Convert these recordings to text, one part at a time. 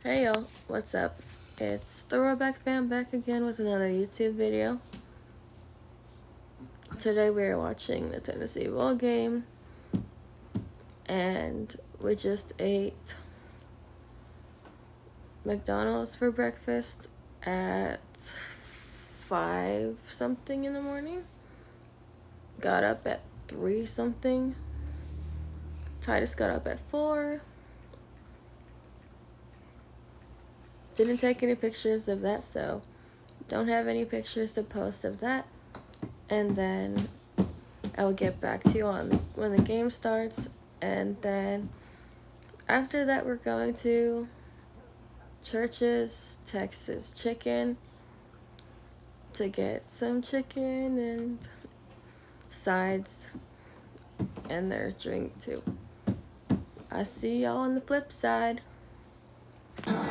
Hey y'all, what's up? It's Throwback Fam back again with another YouTube video. Today we are watching the Tennessee Bowl game, and we just ate McDonald's for breakfast at 5 something in the morning. Got up at 3 something. Titus got up at 4. Didn't take any pictures of that, so don't have any pictures to post of that. And then I'll get back to you on when the game starts. And then after that, we're going to Church's Texas Chicken to get some chicken and sides and their drink too. I see y'all on the flip side.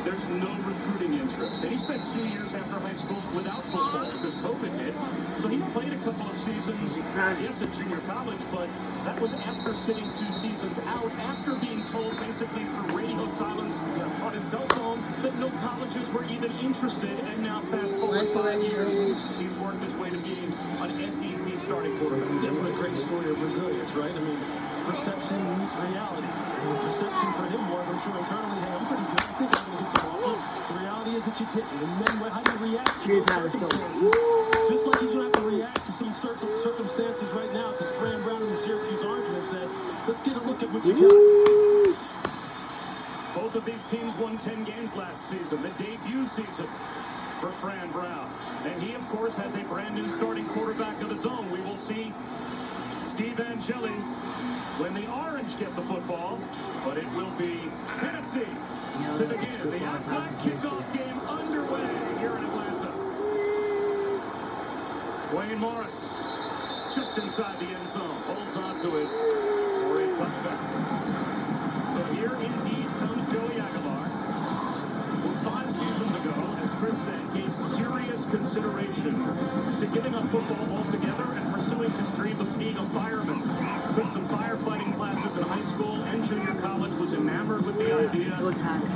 There's no recruiting interest. And he spent 2 years after high school without football because COVID hit. So he played a couple of seasons, yes, at junior college, but that was after sitting 2 seasons out, after being told basically through radio silence on his cell phone that no colleges were even interested. And now fast forward 5 years, he's worked his way to being an SEC starting quarterback. Yeah, what a great story of resilience, right? I mean, perception meets reality. And the perception for him was, I'm sure internally, hey, I'm pretty good. I think I'm going to get some offers. The reality is that you didn't. And then how do you react to those circumstances? Just like he's going to have to react to some circumstances right now, because Fran Brown and the Syracuse Orangemen said, let's get a look at what you got. Both of these teams won 10 games last season, the debut season for Fran Brown. And he, of course, has a brand new starting quarterback of his own. We will see Steve Angeli when the Orange get the football, but it will be Tennessee to begin the Aflac kickoff game underway here in Atlanta. Dwayne Morris just inside the end zone, holds onto it for a touchback. So here indeed comes Joey Aguilar, who 5 seasons ago, as Chris said, gave serious consideration to giving up football altogether and pursuing his dream of being a fireman. Took some firefighting classes in high school and junior college, was enamored with the idea.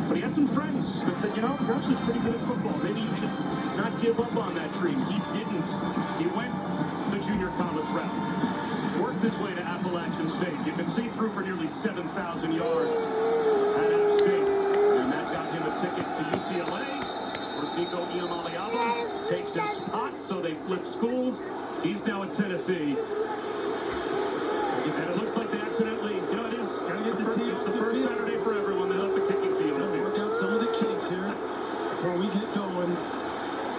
But he had some friends that said, you know, you're actually pretty good at football. Maybe you should not give up on that dream. He didn't. He went the junior college route. Worked his way to Appalachian State. You can see through for nearly 7,000 yards at App State. And that got him a ticket to UCLA. Whereas Nico Iamaleava takes his spot, so they flip schools. He's now at Tennessee. And it looks like they accidentally, you know, it's the first Saturday for everyone. They left the kicking team. We'll work out some of the kinks here before we get going.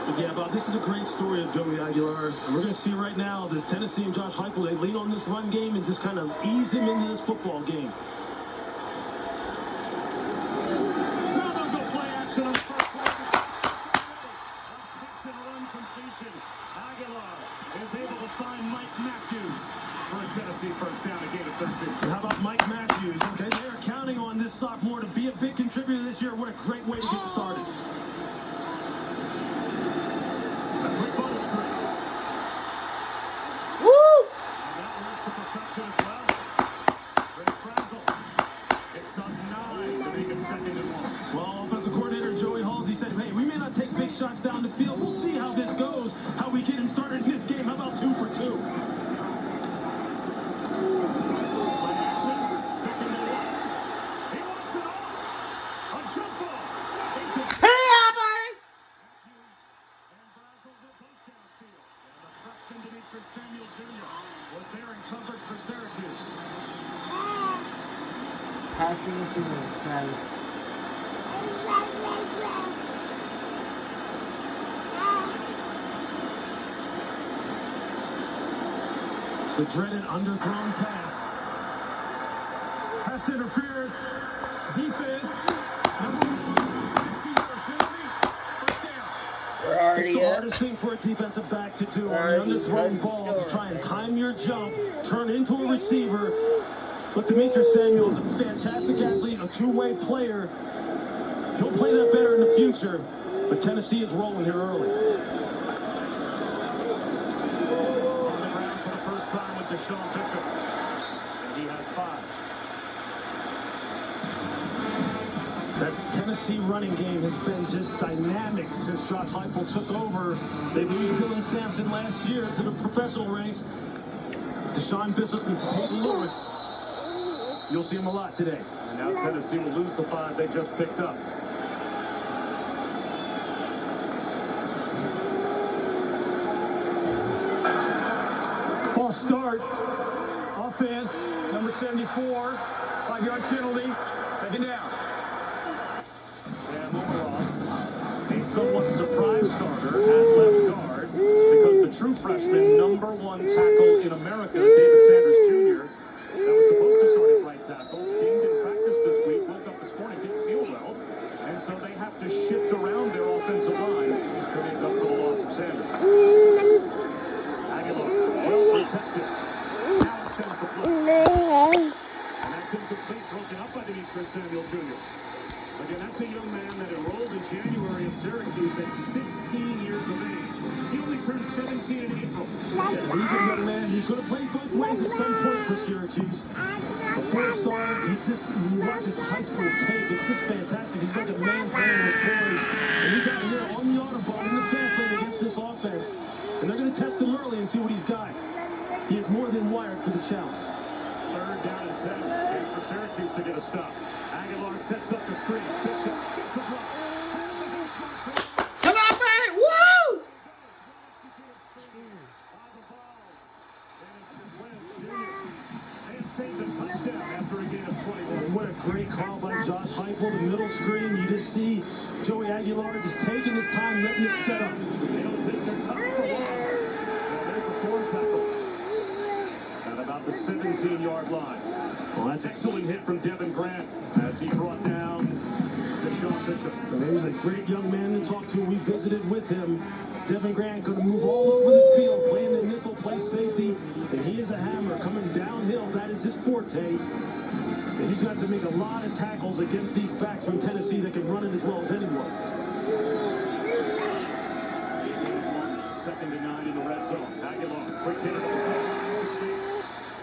But yeah, Bob, this is a great story of Joey Aguilar. And we're going to see right now this Tennessee and Josh Heupel, they lean on this run game and just kind of ease him into this football game. Now they'll go play action on the first play. Takes and run completion. Aguilar is able to find Mike Matthews for a Tennessee first down, a gain of 13. How about Mike Matthews? Okay, they are counting on this sophomore to be a big contributor this year. What a great way to get started. A quick ball screen. Woo! And that works to perfection as well. Chris Brazel picks up 9 to make it 2nd and 1. Well, offensive coordinator Joey Halsey said, hey, we may not take big shots down the field. We'll see how this goes, how we get him started in this game. How about 2 for 2? Samuel Jr. was there in coverage for Syracuse. Passing interference, Travis. The dreaded underthrown pass. Pass interference. Defense. It's the hardest thing for a defensive back to do on an underthrown ball, to try and time your jump, turn into a receiver. But Demetrius Samuel is a fantastic athlete, a two-way player. He'll play that better in the future, but Tennessee is rolling here early. On the ground for the first time with Deshaun Bishop. And he has 5. That Tennessee running game has been just dynamic since Josh Heupel took over. They lose Dylan Sampson last year to the professional ranks. Deshaun Bishop and Peyton Lewis. You'll see them a lot today. And now Tennessee will lose the 5 they just picked up. False start. Offense, number 74. 5-yard penalty. Second down. Sam Omar, a somewhat surprise starter at left guard because the true freshman, number 1 tackle in America, David Sanders Jr., that was supposed to start at right tackle, dinged in practice this week, woke up this morning, didn't feel well, and so they have to shift around their offensive line to make up for the loss of Sanders. Aguilar, well protected. Now extends the play. And that's incomplete, broken up by Demetrius Samuel Jr. Again, that's a young man that enrolled in January at Syracuse at 16 years of age. He only turned 17 in April. Yeah, he's a young man. He's going to play both ways at some point for Syracuse. A 4-star, you watch his high school tape. It's just fantastic. He's like a man playing with boys. And he got here on the Autobahn in the fast lane against this offense. And they're going to test him early and see what he's got. He is more than wired for the challenge. 3rd down and 10. Chance for Syracuse to get a stop. Aguilar sets up the screen. Bishop gets a block. Come on, baby! Woo! And saved a touchdown after a gain of 21. What a great call by Josh Heupel. The middle screen, you just see Joey Aguilar just taking his time, letting it set up. They don't take their time for long. Now there's a 4 tackle. At about the 17-yard line. Well, that's excellent hit from Devin Grant as he brought down Deshaun Bishop. And he was a great young man to talk to. We visited with him. Devin Grant going to move all over the field, playing the nickel, play safety. And he is a hammer coming downhill. That is his forte. And he's got to make a lot of tackles against these backs from Tennessee that can run it as well as anyone. 2nd and 9 in the red zone. Aguilar, quick hit at the side.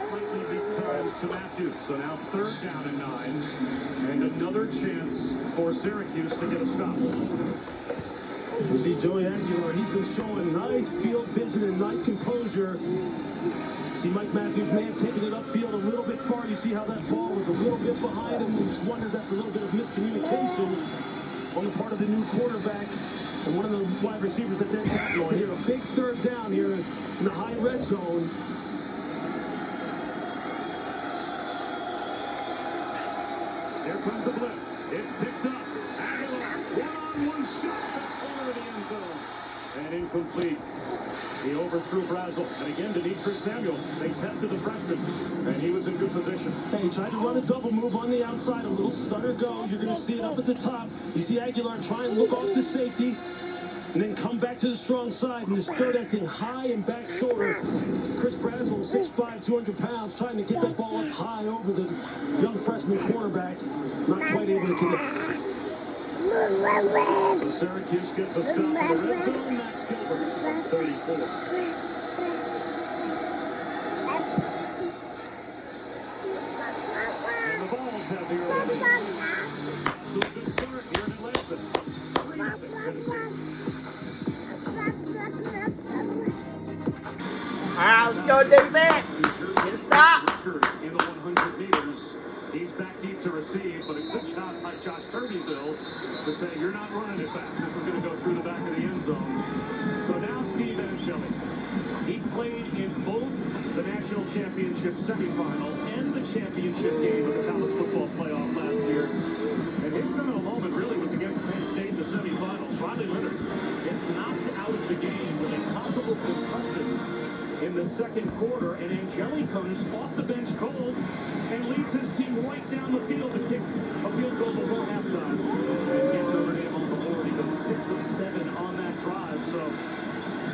Slightly this time to Matthews. So now 3rd down and 9. And another chance for Syracuse to get a stop. You see Joey Aguilar, he's been showing nice field vision and nice composure. See Mike Matthews may have taken it upfield a little bit far. You see how that ball was a little bit behind him. You just wonder if that's a little bit of miscommunication on the part of the new quarterback and one of the wide receivers that didn't tackle. Here, a big 3rd down here in the high red zone. Here comes a blitz. It's picked up. Aguilar, one-on-one shot back over the end zone. And incomplete. He overthrew Brazel. And again, Demetrius Samuel. They tested the freshman, and he was in good position. Hey, he tried to run a double move on the outside, a little stutter go. You're going to see it up at the top. You see Aguilar try and look off the safety, and then come back to the strong side and just throw that thing high and back shoulder. Chris Brazel, 6'5", 200 pounds, trying to get the ball up high over the young freshman quarterback. Not quite able to connect. So Syracuse gets a stop in the red zone. Max Gilbert, 34. And the Vols have the early lead. So a good start here in Atlanta. 3-0 Tennessee. Alright, let's go, David. Get a stop. In the 100 meters. He's back deep to receive, but a good shot by Josh Turbyville to say, you're not running it back. This is going to go through the back of the end zone. So now Steve Angeli. He played in both the national championship semifinal and the championship game of the college football playoff last year. And his seminal moment really was against Penn State in the semifinals. Riley Leonard gets knocked out of the game with a possible concussion in the 2nd quarter, and Angeli comes off the bench cold and leads his team right down the field to kick a field goal before halftime and get Notre Dame on the board. He goes 6 of 7 on that drive. So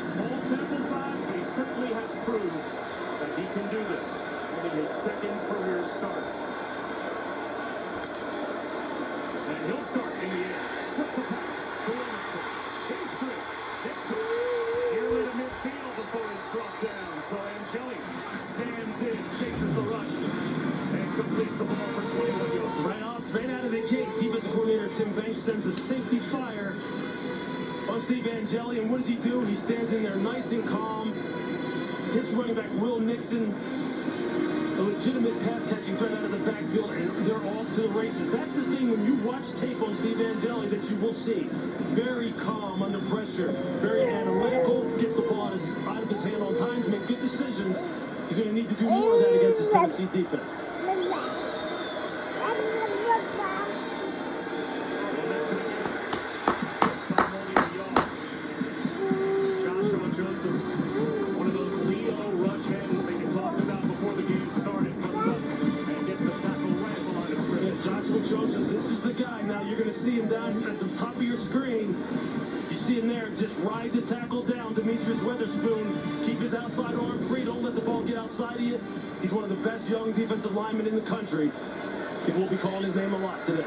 small sample size, but he certainly has proved that he can do this in his 2nd career start. And he'll start in the air. Slips a pass to Williamson. He's free. Dixon nearly to midfield before he's brought down. So Angeli stands in, faces the rush, and completes the ball for 21 yards. Right out of the gate, defensive coordinator Tim Banks sends a safety fire on Steve Angeli, and what does he do? He stands in there nice and calm. His running back, Will Nixon, a legitimate pass-catching threat out of the backfield, and they're off to the races. That's the thing when you watch tape on Steve Angeli that you will see. Very calm under pressure, very analytical, gets the ball out of his hand on time to make good decisions. He's going to need to do more of that against his Tennessee defense. Joshua Josephs, one of those Leo rush ends that you talked about before the game started, comes up and gets the tackle right at the line of scrimmage. Joshua Josephs, this is the guy. Now you're going to see him down at the top of your screen. You see him there, just ride the tackle down. Demetrius Witherspoon, keep his outside arm free. Don't let the ball get outside of you. He's one of the best young defensive linemen in the country. I think we'll be calling his name a lot today.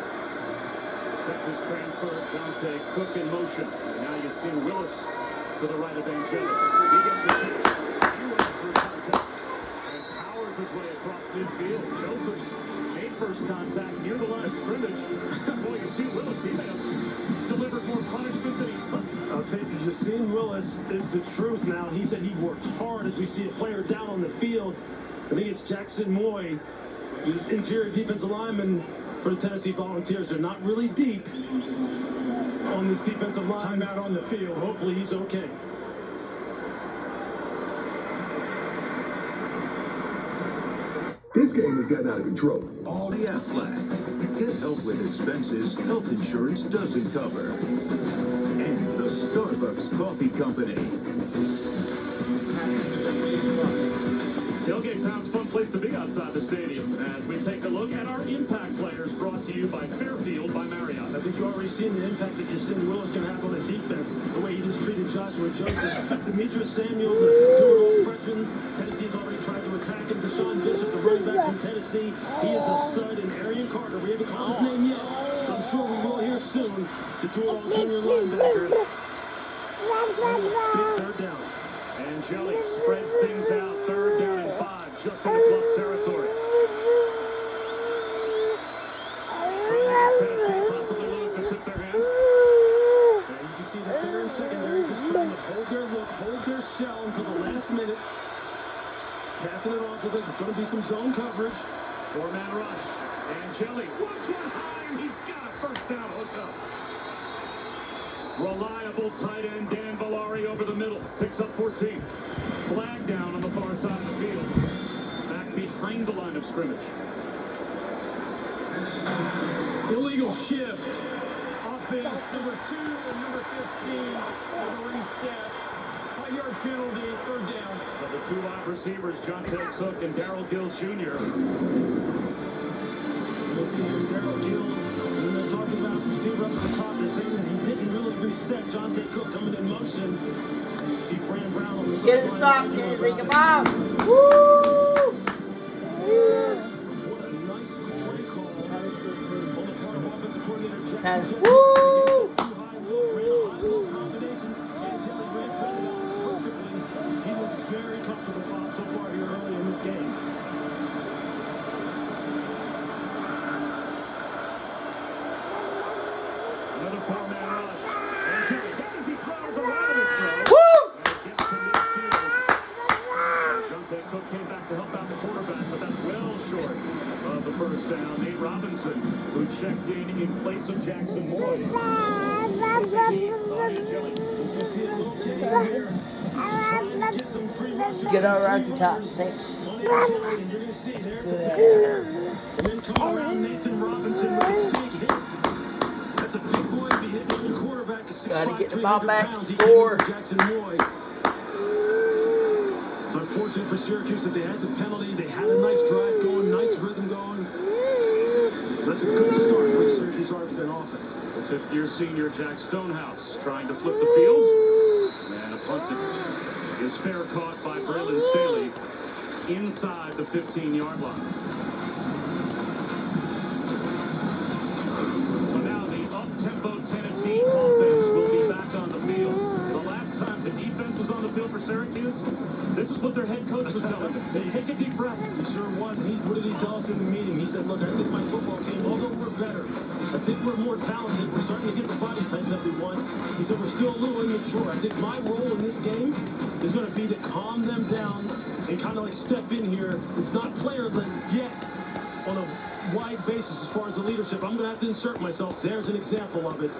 Texas transfer, Jonte Cook in motion. And now you see Willis to the right of Angeli. He gets a chance. He runs through contact and powers his way across midfield. Josephs made first contact near the line of scrimmage. Boy, you see Willis, he may have delivered more punishment than he expected. I'll tell you, just seeing Willis is the truth now. He said he worked hard as we see a player down on the field. I think it's Jackson Moy, the interior defensive lineman for the Tennessee Volunteers. They're not really deep on this defensive line. Timeout on the field. Hopefully he's okay. This game has gotten out of control. The Aflac. Get help with expenses health insurance doesn't cover. And the Starbucks Coffee Company. Tailgate Town's a fun place to be outside the stadium as we take a look at our impact players brought to you by Fairfield by Marriott. I think you've already seen the impact that you're seeing Willis going to have on the defense. The way he just treated Joshua Joseph. Demetrius Samuel, the two-year-old freshman. Tennessee's already tried to attack him. Deshaun Bishop, the running back from Tennessee. He is a stud. And Arian Carter, we haven't called his name yet. I'm sure we will hear soon. The dual junior linebacker. Big third down. Angeli spreads things out. Third down and 5, just in the plus territory. Trying to get Tennessee possibly lose to tip their hand. And you can see the center and secondary just trying to hold their look, hold their shell until the last minute. Passing it off with it. There's going to be some zone coverage. 4-man rush. Angeli floats one high, and he's got a first down hook up. Reliable tight end Dan Villari over the middle. Picks up 14. Flag down on the far side of the field. Back behind the line of scrimmage. Illegal shift. Offense number 2 and number 15. And a reset. 5-yard penalty, third down. So the two wide receivers, Jonte Cook and Darrell Gill Jr. You'll see here's Darrell Gill. When they're talking about receiver up at the top, they're saying that he didn't really reset. Jonte Cook coming in motion. See Fran Brown on the Get it sideline. stopped, Kenzie. Come on. Woo! What a nice play call on the part of offensive coordinator Jack. Guys, Too woo! high, low, ran a high-low combination. Angeli ran perfectly. He looks very comfortable, Bob, so far here early in this game. Another 4-man rush. Angeli, that as he throws around his throw. Woo! And gets to midfield. Jonte Cook came back to help out the quarterback, but that's well short of the first down. Nate Robinson, who checked in place of Jackson Moy. See a little kid in here trying to get some free rushers. Get over at the top. Say, And you're going to see there's the picture. And then coming around Nathan Robinson with a big hit. That's a big boy to be hitting your quarterback at 6'5", Gotta get the ball 300 back, pounds. He score. came Jackson Moy. It's unfortunate for Syracuse that they had the penalty. They had a nice drive going, nice rhythm going. That's a good start for the Syracuse Oregon offense. The fifth-year senior Jack Stonehouse trying to flip the field. And a punt that is fair caught by Braylon Staley inside the 15-yard line. So now the up-tempo Tennessee offense will be back on the field. The last time the defense was on the field for Syracuse, this is what their head coach was telling them. They take it deep breath. He sure was. What did he tell us in the meeting? He said, look, I think my football team, although we're better, I think we're more talented. We're starting to get the body types that we want. He said, we're still a little immature. I think my role in this game is going to be to calm them down and kind of like step in here. It's not player-led yet on a wide basis as far as the leadership. I'm going to have to insert myself. There's an example of it.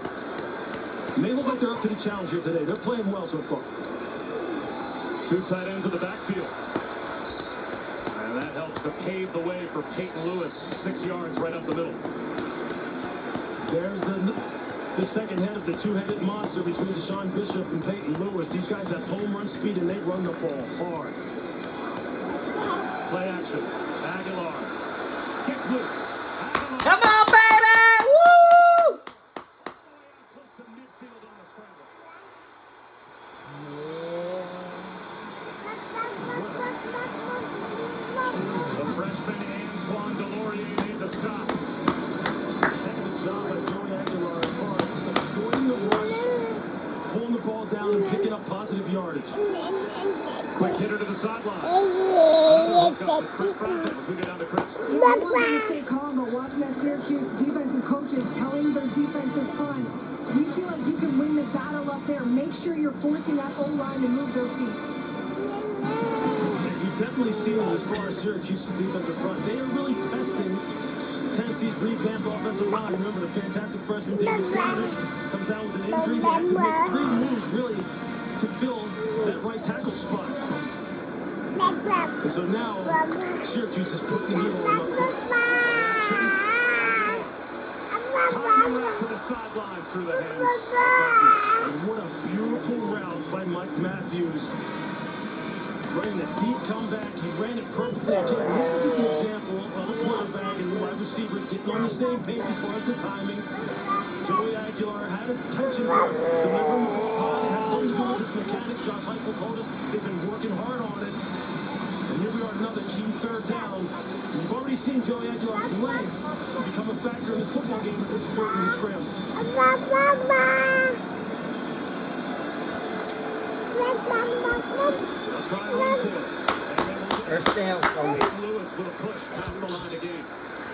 And they look like they're up to the challenge here today. They're playing well so far. Two tight ends in the backfield. And that helps to pave the way for Peyton Lewis. 6 yards right up the middle. There's the second head of the two-headed monster between Deshaun Bishop and Peyton Lewis. These guys have home run speed and they run the ball hard. Play action. Aguilar gets loose. Aguilar Come on, baby! Woo! close to midfield on the scramble. The freshman Antoine Delorier made the stop. Heck of a job by Joey Aguilar as far as avoiding the rush, pulling the ball down and picking up positive yardage. Quick hitter to the sideline. Another hook up to Chris Brazel as we go down to Chris. You know, one thing to stay calm, but watching that Syracuse defensive coaches telling their defensive front, you feel like you can win the battle up there. Make sure you're forcing that O-line to move their feet. You've definitely seen it as far as Syracuse's defensive front. They are really testing Tennessee's revamped offensive line. Remember, the fantastic freshman David Sanders comes down with an injury. They have to make 3 moves, really, to fill that right tackle spot. And so now, Syracuse is putting the heel on them. Tying route to the sideline through the hands of Matthews. And what a beautiful route by Mike Matthews. Running a deep comeback. He ran it perfectly. Again, this is just an example of a quarterback and wide receivers getting on the same page as far as the timing. Joey Aguilar had intention there. Delivering the ball high. It had something to do with his mechanics. Josh Heupel told us they've been working hard on it. And here we are, another key third down. And you've already seen Joey Aguilar's legs become a factor in his football game at this point in the scramble. They'll try and run for it. And they will get First down, Kobe. Peyton Lewis with a push past the line again.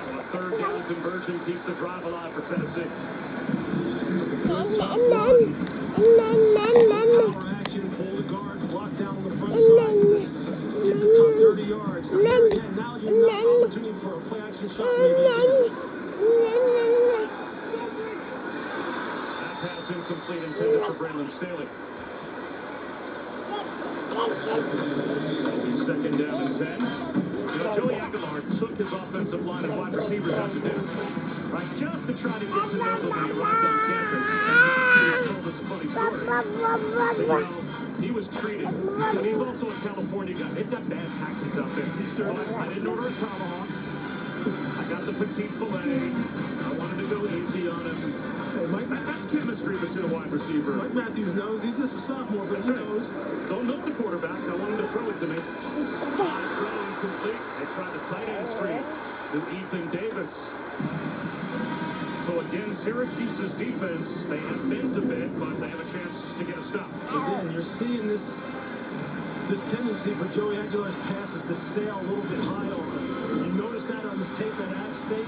So a third down conversion keeps the drive alive for Tennessee. Power action, pull the guard, block down on the front side, just get the top 30 yards. Again, now you're not opportunity for a play action shot, maybe. That pass incomplete, intended for Brandon Staley. It'll be second down and 10. You know, Joey Aguilar took his offensive line and wide receivers out to dinner, right? Just to try to get to know them when he arrived on campus. And Matthews told us a funny story. So, you know, he was treated, and he's also a California guy. They've got bad taxes out there. So I didn't order a tomahawk. I got the petite filet. I wanted to go easy on him. Hey, that's chemistry between a wide receiver. Mike Matthews knows he's just a sophomore, but he knows. Don't milk the quarterback. I want him to throw it to me. Throw incomplete. They tried the tight end screen to Ethan Davis. So again, Syracuse's defense, they have bent a bit, but they have a chance to get a stop. Again, you're seeing this tendency for Joey Aguilar's passes to sail a little bit high on him. You notice that on his tape at App State.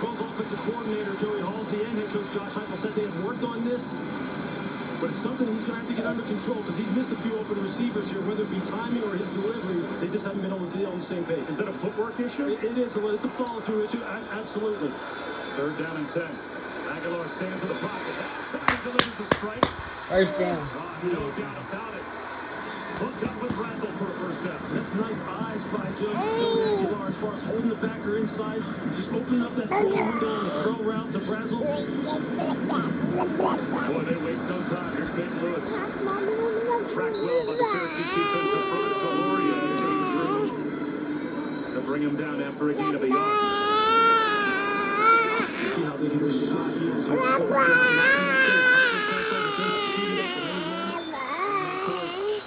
Both offensive coordinator Joey Halsey and head coach Josh Heupel said they have worked on this, but it's something he's going to have to get under control because he's missed a few open receivers here, whether it be timing or his delivery. They just haven't been able to be on the same page. Is that a footwork issue? It is. It's a follow-through issue. Absolutely. Third down and 10. Aguilar stands in the pocket. That time delivers a strike. First down. No doubt about it. Hook up with Brazel for a first down. That's nice eyes by Joey Aguilar as far as holding the backer inside, just opening up that throw window on the throw route to Brazel. Boy, they waste no time. Here's Peyton Lewis. Tracked well by the Syracuse defensive front. Delorier gains room to bring him down after a gain of a yard. See how they get the shot heels and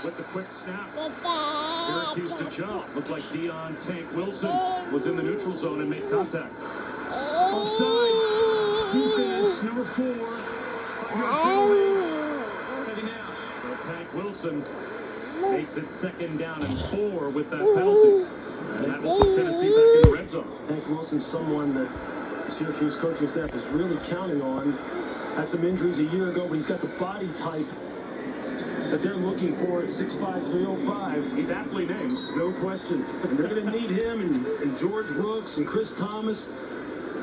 with the quick snap. Syracuse to jump. Looked like Deion Tank Wilson was in the neutral zone and made contact. offside. Defense number 4. Second down. So Tank Wilson Makes it 2nd down and 4 with that penalty. And that will put Tennessee back in the red zone. Hank Wilson's someone that the Syracuse coaching staff is really counting on. Had some injuries a year ago, but he's got the body type that they're looking for at 6'5", 305. He's aptly named. No question. And they're going to need him and George Rooks and Chris Thomas.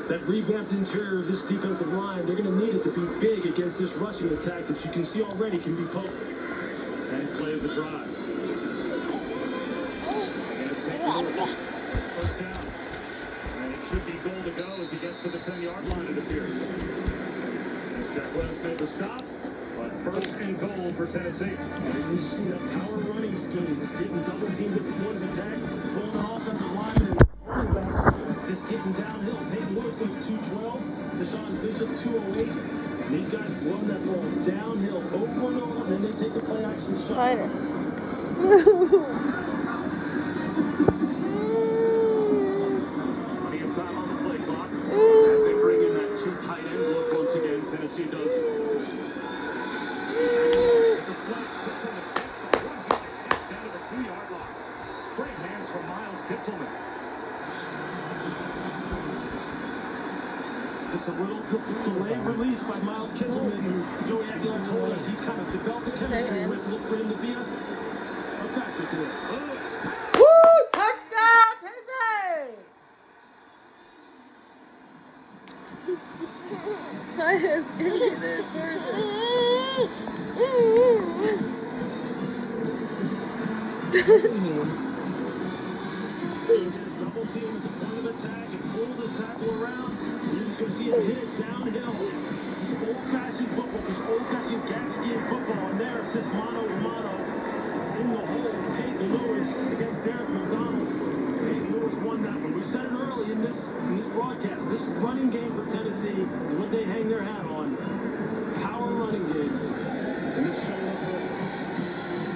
That revamped interior of this defensive line, they're going to need it to be big against this rushing attack that you can see already can be potent. 10th play of the drive. First down. And it should be goal to go as he gets to the 10-yard line, it appears. As Jack Wells made the stop, but 1st and goal for Tennessee. And you see that power running scheme, just getting double teamed at the point of attack, pulling the offensive lineman and running backs, just getting downhill. Peyton Lewis goes 212, Deshaun Bishop 208. And these guys run that ball downhill over and over, and then they take the play action shot. Titus. Plenty of time on the play clock as they bring in that 2 tight end look once again. Tennessee does. The slap puts on the pitch. Down to the 2-yard line. Great hands from Miles Kitzelman. Just a little delayed release by Miles Kitzelman, who Joey Aguilar told us he's kind of developed the chemistry with. Look for him to be a factor to it. Woo! Touchdown, Tennessee! Titus, give me this version. Double team at the point of attack and pull the tackle around. You're just going to see him hit it downhill. Just old-fashioned football, just old-fashioned gap scheme football. And there it says mono to mono in the hole. Peyton Lewis against Derek McDonald. Peyton Lewis won that one. We said it early in this broadcast. This running game for Tennessee is what they hang their hat on. Power running game. And it's showing up for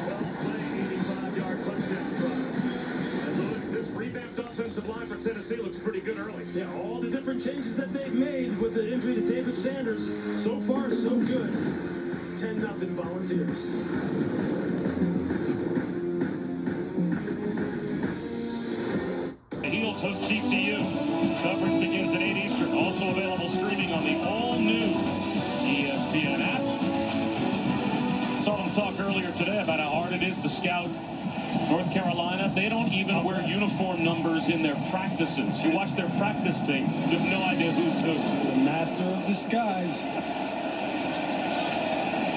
12-play, 85-yard touchdown drive. And Lewis, this revamped offensive line for Tennessee looks pretty good early. Yeah, all the different changes that they've made with the injury to David Sanders, so far, so good. 10-0 Volunteers. The Eagles host TCU. Coverage begins at 8 Eastern. Also available streaming on the all-new ESPN app. Saw them talk earlier today about how hard it is to scout North Carolina. They don't even wear uniform numbers in their practices. You watch their practice tape, you have no idea who's who. The master of disguise.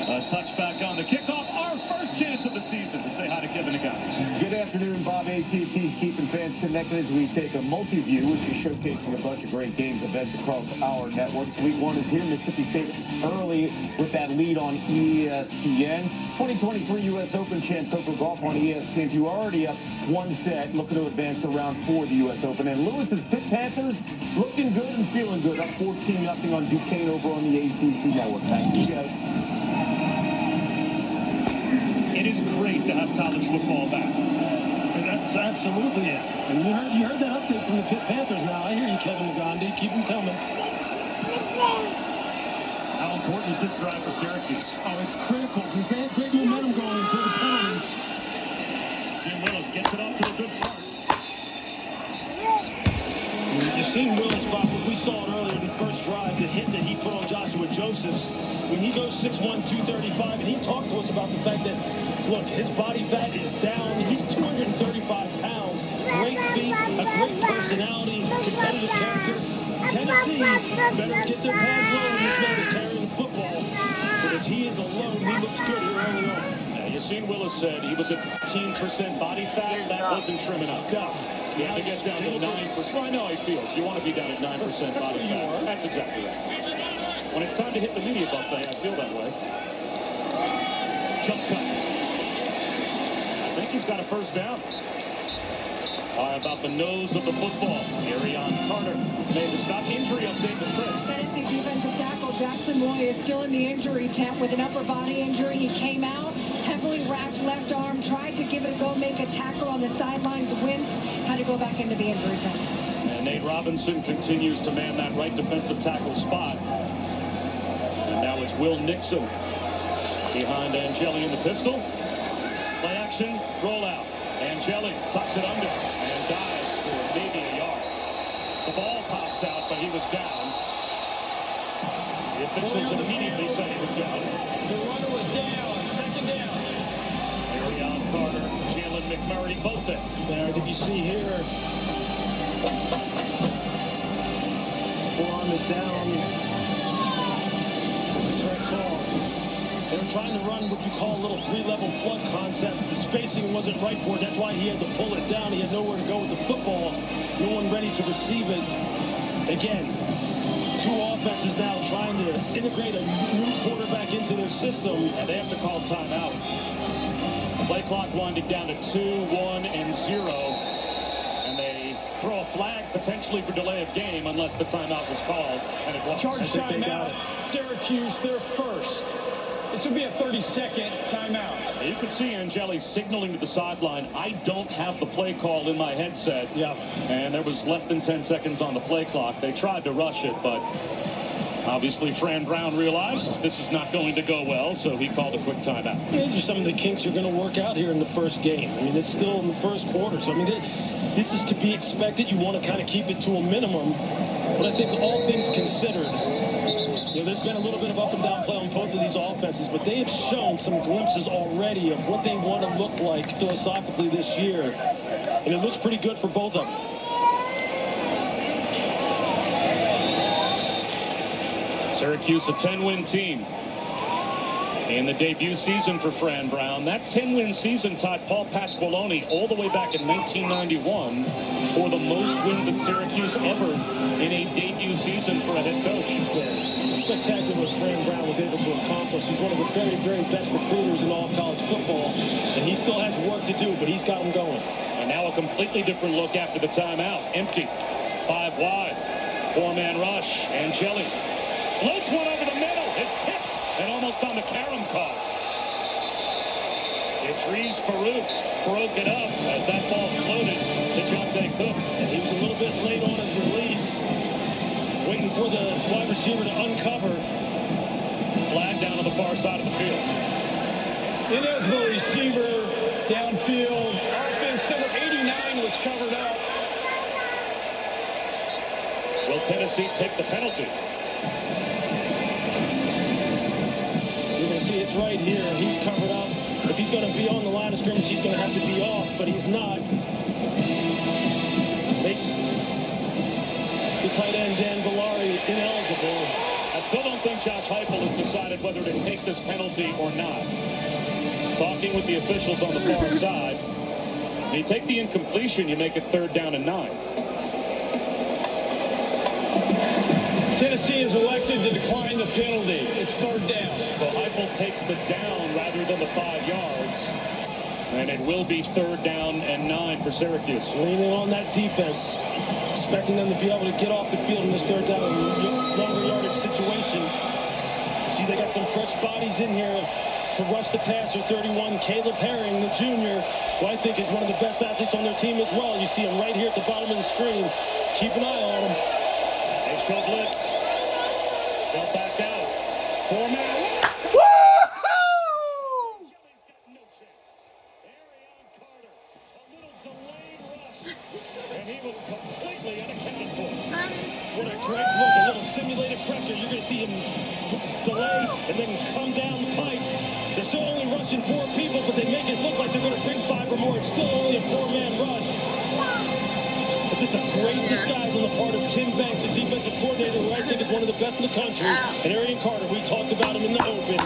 A touchback on the kickoff. Our first chance of the season to say hi to Kevin Nagano. Good afternoon, Bob. AT&T's keeping fans connected as we take a multi-view, which is showcasing a bunch of great games, events across our networks. Week 1 is here. Mississippi State early with that lead on ESPN. 2023 U.S. Open champ Coco Gauff on ESPN2 already up 1 set, looking to advance to round 4 of the U.S. Open. And Lewis's Pitt Panthers looking good and feeling good, up 14-0 on Duquesne over on the ACC network. Thank you, guys. It is great to have college football back. That's absolutely is. And you heard that update from the Pitt Panthers now. I hear you, Kevin Gandhi. Keep them coming. How important is this drive for Syracuse? Oh, it's critical because they had great momentum going until the penalty. Sam Willis gets it off to a good start. You've seen Willis, Bob, what we saw it earlier in the first drive, the hit that he put on Joshua Josephs. When he goes 6'1", 235, and he talked to us about the fact that, look, his body fat is down. He's 235 pounds. Great feet, a great personality, competitive character. Tennessee better get their pads low when this man is carrying the football. Because he is alone, he looks good here early on. Yassine Willis said he was at 15% body fat. That wasn't trim enough. He had to get down to 9%. I know how he feels. You want to be down at 9% body fat. That's exactly right. When it's time to hit the media buffet, I feel that way. Jump cut. I think he's got a first down. About the nose of the football. Arion Carter made the stop. Injury update with Chris. Tennessee defensive tackle Jackson Moy is still in the injury tent with an upper body injury. He came out, heavily wrapped left arm, tried to give it a go, make a tackle on the sidelines, winced, had to go back into the injury tent. And Nate Robinson continues to man that right defensive tackle spot. And now it's Will Nixon behind Angeli in the pistol. Play action, roll out. Angeli tucks it under and dives for maybe a yard. The ball pops out, but he was down. The officials immediately said he was down. The runner was down. Second down. Arion Carter, Jalen McMurray, both in. Now, did you see here? Forearm is down. It's a correct call. They were trying to run what you call a little three-level flood concept. The spacing wasn't right for it. That's why he had to pull it down. He had nowhere to go with the football. No one ready to receive it. Again, two offenses now trying to integrate a new quarterback into their system. And they have to call timeout. Play clock winding down to 2, 1, and 0. And they throw a flag potentially for delay of game unless the timeout was called. And it was. Charge timeout. Syracuse, their first. This would be a 30-second timeout. You could see Angeli signaling to the sideline, I don't have the play call in my headset. Yeah. And there was less than 10 seconds on the play clock. They tried to rush it, but obviously Fran Brown realized this is not going to go well, so he called a quick timeout. These are some of the kinks you're going to work out here in the first game. I mean, it's still in the first quarter. So, I mean, this is to be expected. You want to kind of keep it to a minimum. But I think all things considered, you know, there's been a little bit of up and down play on both of these offenses, but they have shown some glimpses already of what they want to look like philosophically this year. And it looks pretty good for both of them. Syracuse, a 10-win team in the debut season for Fran Brown. That 10-win season tied Paul Pasqualoni all the way back in 1991 for the most wins at Syracuse ever in a debut season for a head coach. Spectacular what Fran Brown was able to accomplish. He's one of the very, very best recruiters in all of college football, and he still has work to do, but he's got him going. And now a completely different look after the timeout. Empty. 5 wide. 4-man rush. Angeli floats one over the middle. It's tipped and almost on the carom call. Idris Farouk broke it up as that ball floated to Jonte Cook. And he was a little bit late on his release, waiting for the wide receiver to uncover. Flag down on the far side of the field. Ineligible receiver downfield. Offense number 89 was covered up. Will Tennessee take the penalty? You're going to see it's right here. He's covered up. If he's going to be on the line of scrimmage, he's going to have to be off, but he's not. Makes the tight end, Dan Villari, ineligible. I still don't think Josh Heupel has decided whether to take this penalty or not. Talking with the officials on the far side. When you take the incompletion, you make it 3rd down and 9. Tennessee is elected to decline the penalty. It's 3rd down. So Heupel takes the down rather than the 5 yards. And it will be 3rd down and 9 for Syracuse. Leaning on that defense, expecting them to be able to get off the field in this 3rd down longer yardage situation. See, they got some fresh bodies in here to rush the passer. 31, Caleb Herring, the junior, who I think is one of the best athletes on their team as well. You see him right here at the bottom of the screen. Keep an eye on him. They show blitz. They'll back out. 4-man. No chance. Arion Carter, a little delayed rush, and he was completely unaccounted for. What a great look, a little simulated pressure. You're going to see him delay and then come down the pipe. They're still only rushing 4 people, but they make it look like they're going to bring 5 or more. It's still only a 4-man rush. This is a great disguise on the part of Tim Banks, a defensive coordinator who I think is one of the best in the country. And Arion Carter, we talked about him in the open.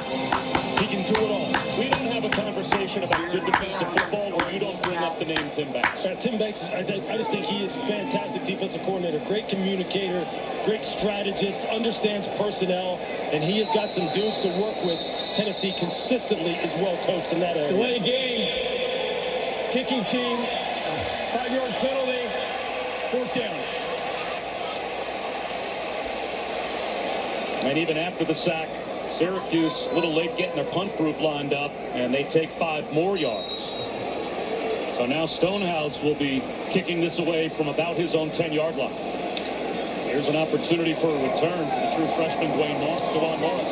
He can do it all. We don't have a conversation about good defensive football where you don't bring up the name Tim Banks. Tim Banks, I just think he is a fantastic defensive coordinator, great communicator, great strategist, understands personnel, and he has got some dudes to work with. Tennessee consistently is well coached in that area. Delay game, kicking team, 5-yard penalty, 4th down. And even after the sack, Syracuse a little late getting their punt group lined up, and they take 5 more yards. So now Stonehouse will be kicking this away from about his own 10-yard line. Here's an opportunity for a return for the true freshman Devon Morris.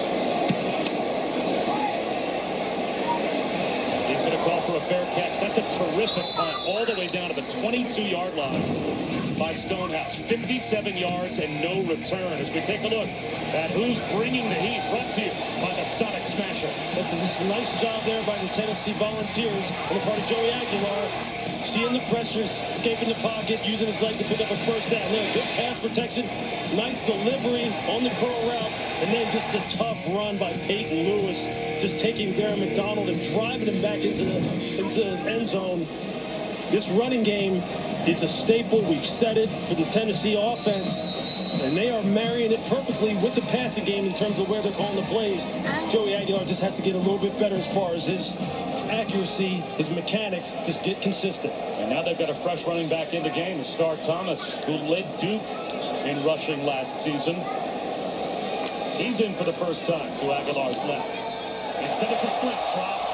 He's going to call for a a fair catch. That's a terrific punt all the way down to the 22-yard line by Stonehouse. 57 yards and no return. As we take a look at who's bringing the heat, brought to you by the Sonic Smasher. That's a nice job there by the Tennessee Volunteers on the part of Joey Aguilar. Seeing the pressures, escaping the pocket, using his legs to pick up a first down. There, good pass protection, nice delivery on the curl route, and then just the tough run by Peyton Lewis, just taking Darren McDonald and driving him back into the end zone. This running game is a staple. We've said it for the Tennessee offense, and they are marrying it perfectly with the passing game in terms of where they're calling the plays. Joey Aguilar just has to get a little bit better as far as his accuracy, his mechanics, just get consistent. And now they've got a fresh running back in the game, Star Thomas, who led Duke in rushing last season. He's in for the first time to Aguilar's left. Instead it's a slant, dropped,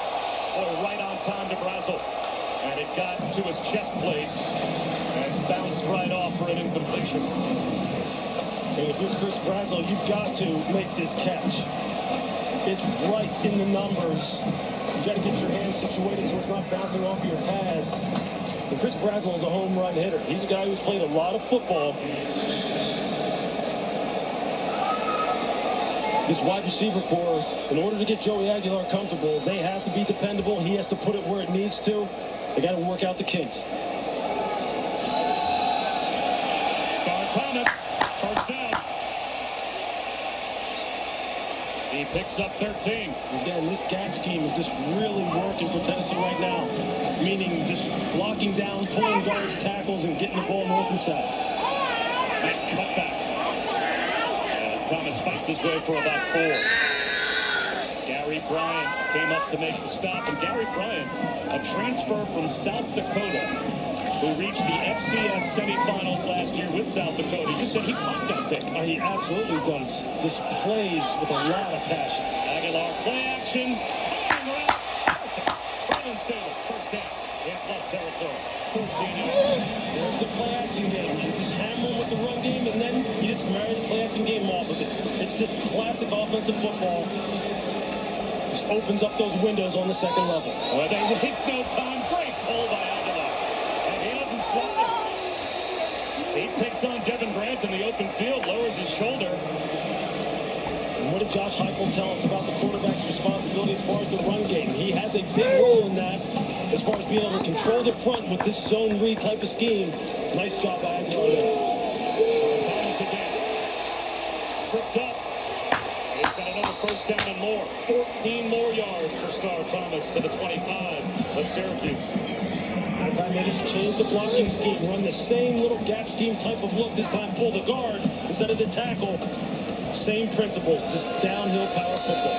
right on time to Brazel. And it got to his chest plate and bounced right off for an incompletion. And if you're Chris Brazel, you've got to make this catch. It's right in the numbers. You got to get your hands situated so it's not bouncing off of your pads. And Chris Brazel is a home run hitter. He's a guy who's played a lot of football. This wide receiver core, in order to get Joey Aguilar comfortable, they have to be dependable. He has to put it where it needs to. They got to work out the kinks. Star Thomas, first down. He picks up 13. Again, this gap scheme is just really working for Tennessee right now. Meaning just blocking down, pulling guards, tackles, and getting the ball north and south. Nice cutback. As Thomas fights his way for about 4. Gary Bryant came up to make the stop. And Gary Bryant, a transfer from South Dakota, who reached the FCS semifinals last year with South Dakota. You said he popped that tape. He absolutely does. Just plays with a lot of passion. Aguilar, play action. Timing route. Perfect. Brandon Staley, first down in plus territory. 14 yards. There's the play action game. You just hammer him with the run game, and then you just marry the play action game off of it. It's just classic offensive football. Just opens up those windows on the second level. Well, they waste no time. Great pull by Aguilar. And he doesn't slide. He takes on Devin Brandt in the open field, lowers his shoulder. And what did Josh Heupel tell us about the quarterback's responsibility as far as the run game? He has a big role in that as far as being able to control the front with this zone read type of scheme. Nice job by Aguilar there. Thomas again. Tripped up. He's got another first down and more. 14 more yards for Star Thomas to the 25 of Syracuse. If I may just change the blocking scheme, run the same little gap scheme type of look, this time pull the guard instead of the tackle. Same principles, just downhill power football.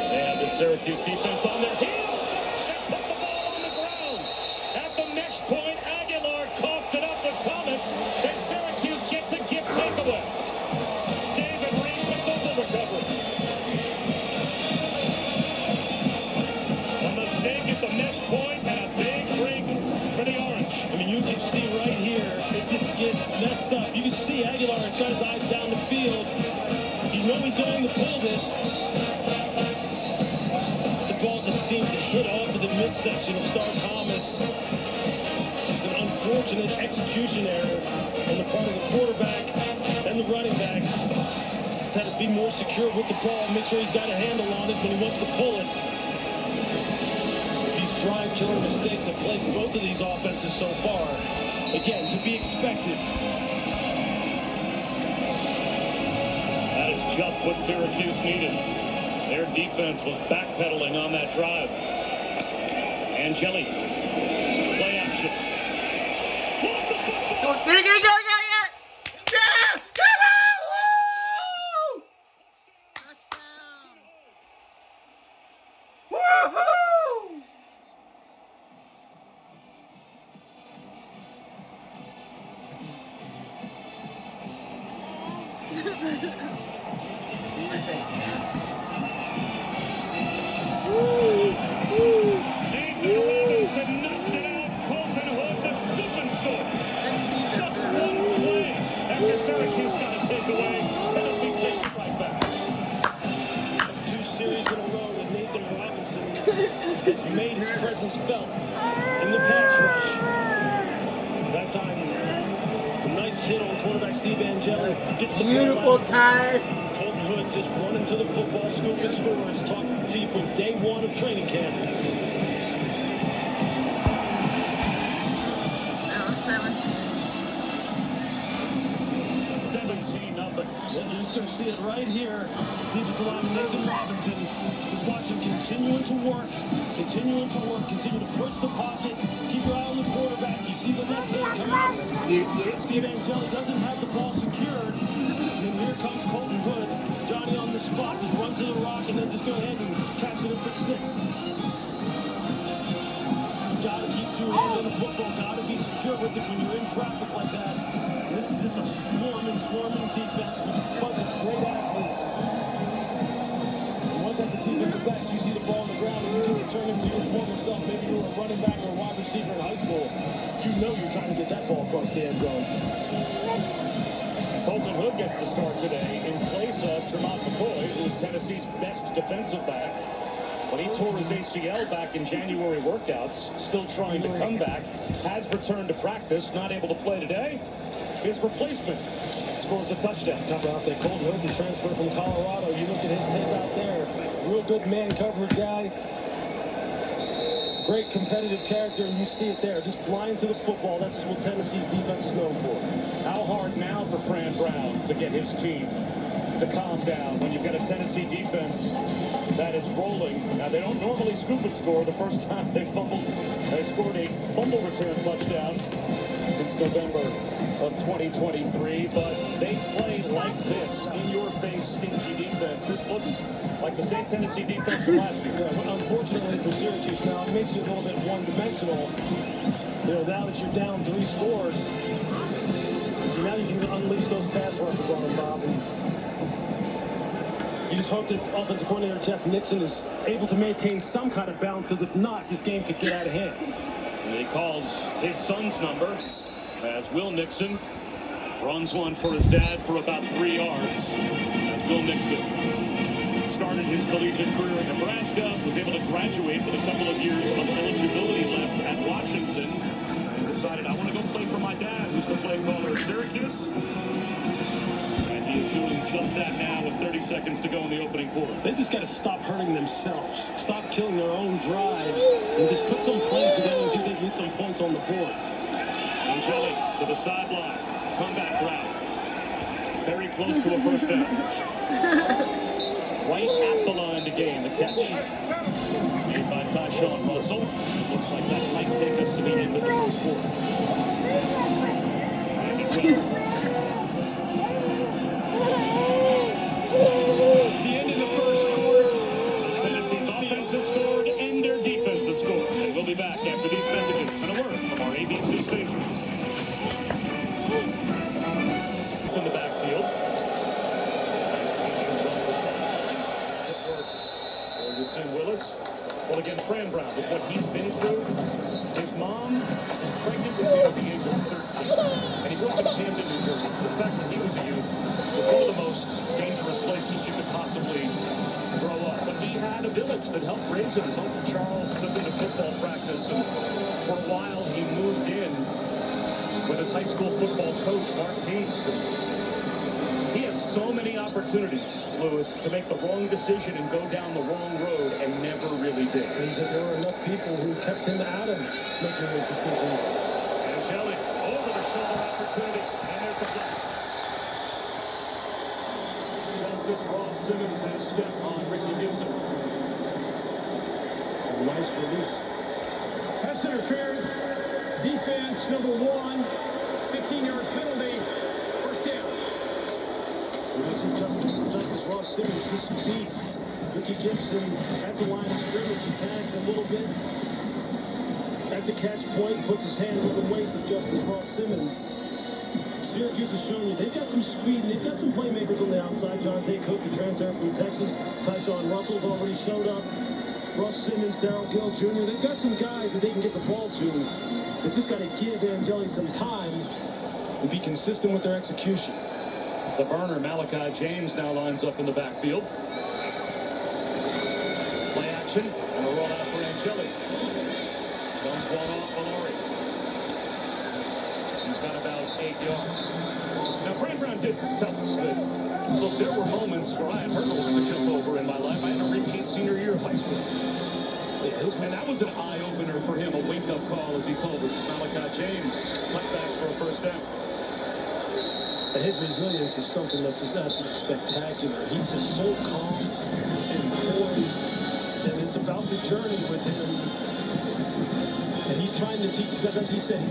They have the Syracuse defense on their heels. They put the ball on the ground. At the mesh point, Aguilar coughed it up with Thomas, and Syracuse gets a gift takeaway. David Reese with fumble recovery. A mistake at the mesh point and a big ring for the Orange. I mean, you can see right here, it just gets messed up. You can see Aguilar, it's got his eyes down the field. You know he's going to pull this. The ball just seems to hit off of the midsection of Star Thomas. Just an unfortunate execution error on the part of the quarterback and the running back. Just had to be more secure with the ball, make sure he's got a handle on it when he wants to pull it. These drive-killing mistakes have plagued both of these offenses so far. Again, to be expected. Just what Syracuse needed. Their defense was backpedaling on that drive. Angeli, play action. Lost the football. Get it! Yeah! Woo! Woohoo! Nathan Robinson knocked it out. Colton Hood, the scoop and score. Just one play after Syracuse got a takeaway. Tennessee takes it right back. That's 2 series in a row that Nathan Robinson has made his presence felt. quarterback Steve Angeli gets the Beautiful ball out. ties. Colton Hood just running to the football, scoop and scores. Talked to you from day one of training camp. That was 17. 17-0. You're just going to see it right here. Defensive lineman Nathan Robinson. Just watch him continuing to work, continue to push the pocket. Keep your eye on the quarterback. You see the left hand come out. Steve Angeli doesn't have the ball secured. And then here comes Colton Hood. Johnny on the spot. Just run to the rock and then just go ahead and catch it for 6. You got to keep 2 hands on the football. Got to be secure with it when you're in traffic like that. And this is just a swarming defense with a bunch of great athletes. And once as a defensive back, you see the ball on the ground and you can return it to your former self. Maybe you were a running back or a wide receiver in high school. You know you're trying to get that ball across the end zone. Colton Hood gets the start today in place of Tremont McCoy, who is Tennessee's best defensive back. When he tore his ACL back in January workouts, still trying to come back, has returned to practice, not able to play today. His replacement scores a touchdown. How about that? Colton Hood, the transfer from Colorado. You look at his tape out there. Real good man coverage guy. Great competitive character, and you see it there. Just flying to the football. That's just what Tennessee's defense is known for. How hard now for Fran Brown to get his team to calm down when you've got a Tennessee defense that is rolling. Now, they don't normally scoop and score. The first time they scored a fumble return touchdown since November of 2023, but they play like this, in-your-face, stinky defense. This looks like the same Tennessee defense from last year. Yeah, well, unfortunately for Syracuse now, it makes you a little bit one-dimensional. You know, now that you're down 3 scores, so now you can unleash those pass rushes on them, Bob. And you just hope that offensive coordinator Jeff Nixon is able to maintain some kind of balance, because if not, this game could get out of hand. And he calls his son's number as Will Nixon runs one for his dad for about 3 yards. That's Will Nixon. Started his collegiate career in Nebraska, was able to graduate with a couple of years of eligibility left at Washington, and decided, I want to go play for my dad, who's the play caller at Syracuse. And he is doing just that now with 30 seconds to go in the opening quarter. They just got to stop hurting themselves, stop killing their own drives, and just put some plays together and see if they can get some points on the board. Angeli to the sideline, comeback route. Very close to a first down. Right at the line to gain the catch. Made by Tyshawn Russell. Looks like that might take us to the end of the first quarter. And it will. The end of the first quarter. Tennessee's offense has scored and their defense has scored. And we'll be back after these messages and a word from our ABC stations. In the backfield. Willis. Well, again, Fran Brown, with what he's been through, his mom was pregnant with him at the age of 13. And he grew up in Camden, New Jersey. The fact that he was a youth was one of the most dangerous places you could possibly grow up. But he had a village that helped raise him. His Uncle Charles took him to football practice, and for a while he moved in with his high school football coach, Mark Peace. He had so many opportunities, Lewis, to make the wrong decision and go down the wrong road and never really did. He said there were enough people who kept him out of making those decisions. Angeli, over-the-shoulder opportunity, and there's the flag. Justice Ross Simmons had a step on Ricky Gibson. It's a nice release. Pass interference, defense number 1, 15-yard penalty, first down. You see Justice Ross Simmons just beats Ricky Gibson at the line of scrimmage. He pads a little bit at the catch point, puts his hands on the waist of Justice Ross Simmons. Syracuse has shown you they've got some speed, they've got some playmakers on the outside. Jonte Cook, the transfer from Texas. Tyshawn Russell's already showed up. Russ Simmons, Darrell Gill Jr. They've got some guys that they can get the ball to. They just got to give Angeli some time and be consistent with their execution. The burner, Malachi James, now lines up in the backfield. Play action, and a rollout for Angeli. Comes one off Valori. He's got about 8 yards. Now, Brad Brown did tell us that, look, there were moments where I had hurdles to jump over in my life. I had a repeat senior year of high school. And that was an eye-opener for him, a wake-up call, as he told us. Malachi James, cutbacks for a first down. And his resilience is something that's just absolutely spectacular. He's just so calm and poised, and it's about the journey with him. And he's trying to teach, as he said,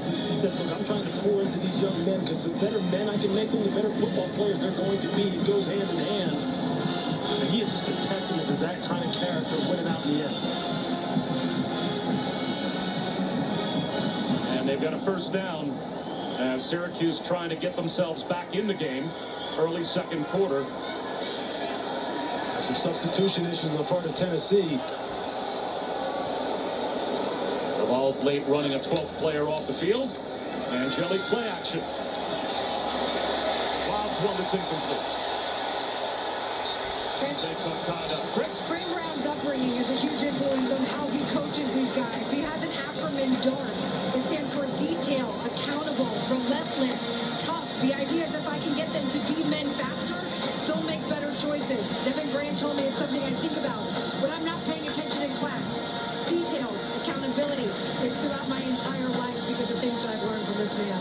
look, I'm trying to pour into these young men, because the better men I can make them, the better football players they're going to be. It goes hand in hand. And he is just a testament to that kind of character winning out in the end. And they've got a first down as Syracuse trying to get themselves back in the game. Early second quarter. Some substitution issues on the part of Tennessee. The ball's late running a 12th player off the field. Angelique play action. Wilds one that's incomplete. Jacob tied up. Chris? Brad Brown's upbringing is a huge influence on how he coaches these guys. He has an acronym DART. It stands for detail, accountable, relentless, tough. The idea is if I can get them to be men faster, they'll make better choices. Devin Graham told me it's something I think about when I'm not paying attention in class. Details, accountability. It's throughout my entire life because of things that I've learned from this man.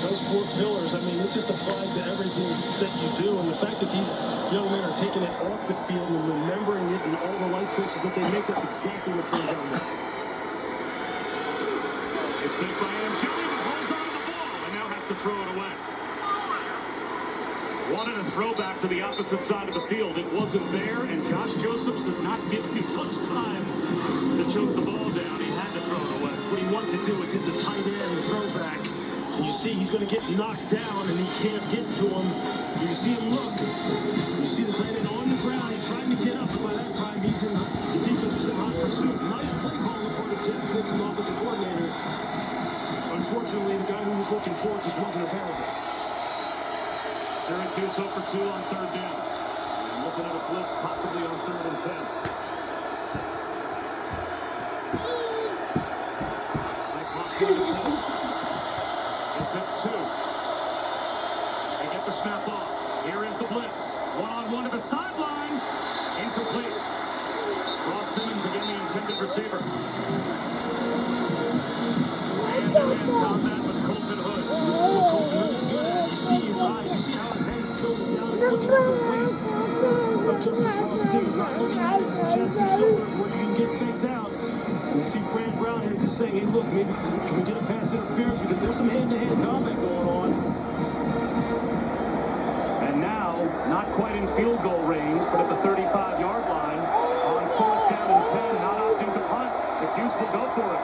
Those 4 pillars, I mean, it just applies to everything that you do. And the fact that these young men are taking it off the field and remembering it and all the life choices that they make, that's exactly what brings on this. It's fake by Angelique, but holds on to the ball and now has to throw it away. Wanted a throwback to the opposite side of the field. It wasn't there, and Josh Josephs does not give him much time to choke the ball down. He had to throw it away. What he wanted to do is hit the tight end throwback. And you see he's going to get knocked down, and he can't get to him. You see him look. You see the tight end on the ground. He's trying to get up, but by that time he's in the defense is in hot pursuit. Nice play call on the part of Jeff Nixon, offensive coordinator. Unfortunately, the guy who was looking for it just wasn't available. Syracuse 0 for 2 on third down. And looking at a blitz possibly on 3rd and 10. It's at 2. They get the snap off. Here is the blitz. One-on-one to the sideline. Incomplete. Ross Simmons again, the intended receiver. Hand-to-hand combat with Colton Hood. This is what Colton Hood is good at. You see his eyes. You see how his head is tilted down. He's looking at the waist of Justice Ross Simmons, not looking at his chest and shoulders where you can get faked out. You see Brad Brown here just saying, hey, look, maybe can we get a pass interference because there's some hand-to-hand combat going on. And now, not quite in field goal range, but at the 35-yard line, on 4th down and 10, not opting to punt. The Cuse will go for it.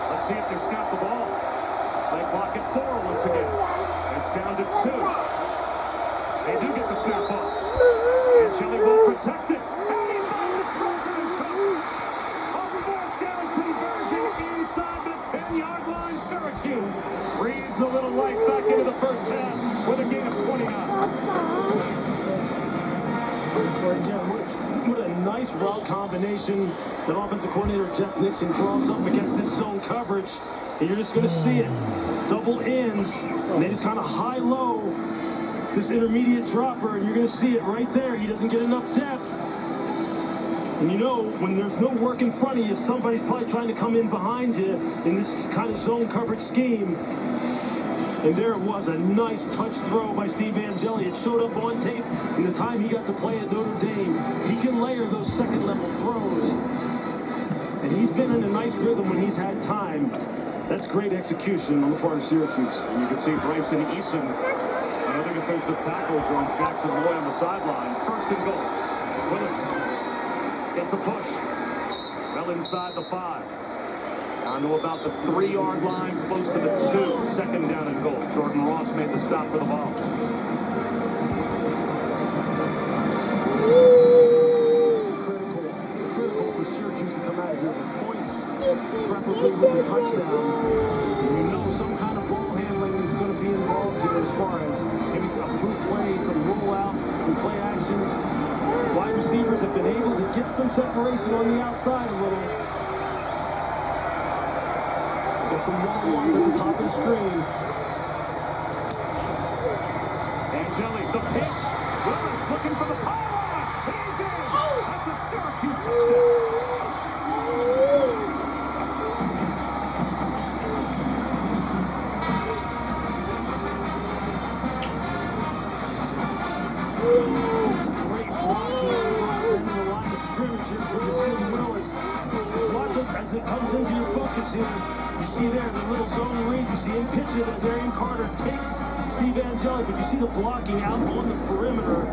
Let's see if they snap the ball. Play clock at 4 once again. It's down to 2. They do get the snap off. Angelique will protect it. And he finds it closer and cover. A 4th down conversion inside the 10-yard line. Syracuse breathes a little life back into the first half with a gain of 29. What a nice route combination that offensive coordinator Jeff Nixon draws up against this zone coverage. And you're just going to see it. Double ends. And they just kind of high-low this intermediate dropper. And you're going to see it right there. He doesn't get enough depth. And you know, when there's no work in front of you, somebody's probably trying to come in behind you in this kind of zone coverage scheme. And there it was, a nice touch throw by Steve Angeli. It showed up on tape in the time he got to play at Notre Dame. He can layer those second-level throws. And he's been in a nice rhythm when he's had time. That's great execution on the part of Syracuse. And you can see Bryson Eason, another defensive tackle, joins Jackson Moy on the sideline. 1st and goal. Willis gets a push. Well inside the 5. Down to about the 3-yard line, close to the 2. 2nd down and goal. Jordan Ross made the stop for the ball. Critical for Syracuse to come out of here with points, preferably with a touchdown. And you know some kind of ball handling is going to be involved here as far as maybe a proof play, some rollout, some play action. Wide receivers have been able to get some separation on the outside a little. some one-on-ones at the top of the screen. Angeli, the pitch. Willis looking for the pylon. He's in. That's a Syracuse touchdown. Great block in the line of scrimmage here for Yasin Willis. Just watch it as it comes into your focus here. You see there the little zone read. You see him pitch it as Arian Carter takes Steve Angeli, but you see the blocking out on the perimeter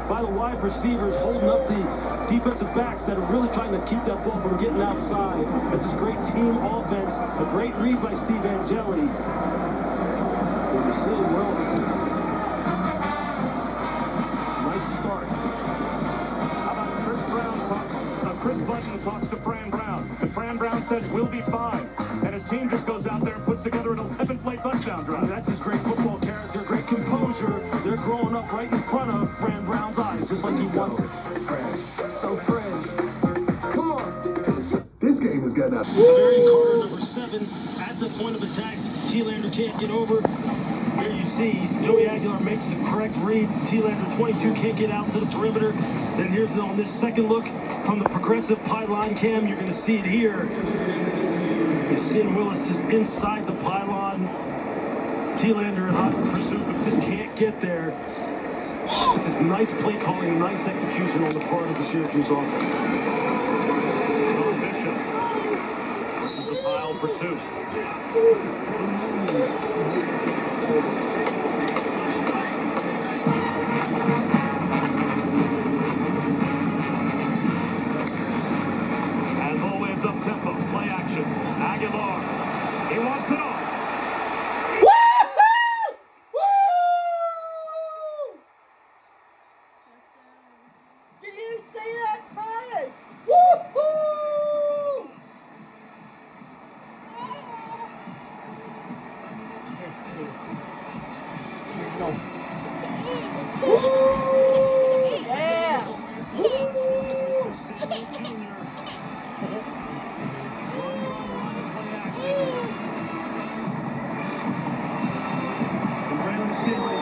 by the wide receivers holding up the defensive backs that are really trying to keep that ball from getting outside. This is great team offense. A great read by Steve Angeli. Yasin Willis. Chris Button talks to Fran Brown, and Fran Brown says we'll be fine. And his team just goes out there and puts together an 11-play touchdown drive. That's his great football character, great composure. They're growing up right in front of Fran Brown's eyes, just like he wants it. So, Fran, come on. This game has gotten out. Arian Carter, number 7, at the point of attack. T-Lander can't get over. Here you see Joey Aguilar makes the correct read. T-Lander 22 can't get out to the perimeter. Then here's on this second look from the progressive pylon cam. You're going to see it here. Yasin Willis just inside the pylon. T-Lander in hot pursuit, but just can't get there. It's just nice play calling, nice execution on the part of the Syracuse offense. Ron Bishop versus the pile for 2. As always, up tempo, play action. Aguilar, he wants it on. Did you see that, Titus? Woo-hoo! Woo! Yeah! And Brandon Stanley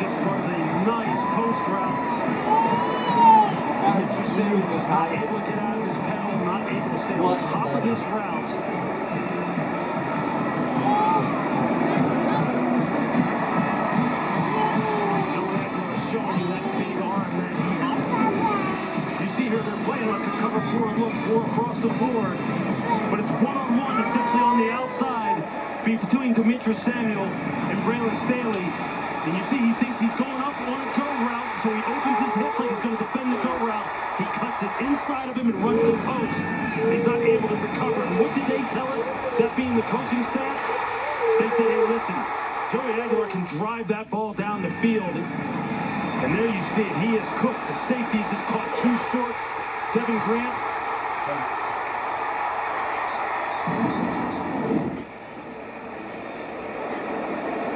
just runs a nice post route. Mr. Samuel just not able to get out of his pedal, not able to stay on top of this route. Joey Aguilar showing you that big arm that he has. You see here they're playing like a cover 4 and look 4 across the board, but it's one-on-one essentially on the outside between Demetrius Samuel and Braylon Staley. And you see he thinks he's going up on a go route, so he opens his hips like he's going to defend the go route. He cuts it inside of him and runs the post. He's not able to recover. And what did they tell us, that being the coaching staff? They said, hey, listen, Joey Aguilar can drive that ball down the field. And there you see it. He is cooked. The safeties is caught too short. Devin Grant.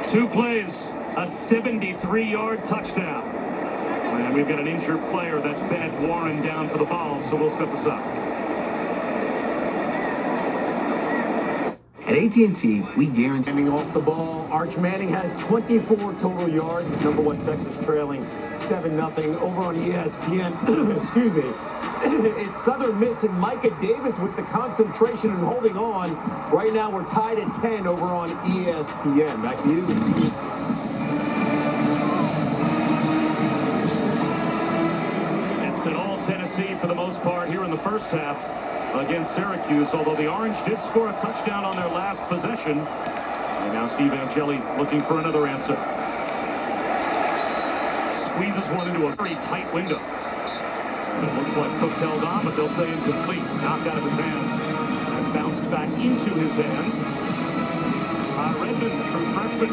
2 plays, a 73-yard touchdown. And we've got an injured player. That's Bennett Warren down for the ball, so we'll step aside. At AT&T, we guarantee... Standing off the ball, Arch Manning has 24 total yards. Number 1 Texas trailing 7-0 over on ESPN. Excuse me. It's Southern Miss and Micah Davis with the concentration and holding on. Right now we're tied at 10 over on ESPN. Back to you. It's been all Tennessee for the most part here in the first half against Syracuse, although the Orange did score a touchdown on their last possession. And now Steve Angeli looking for another answer. Squeezes one into a very tight window. It looks like Cook held on, but they'll say incomplete. Knocked out of his hands and bounced back into his hands. Redmond, the true freshman,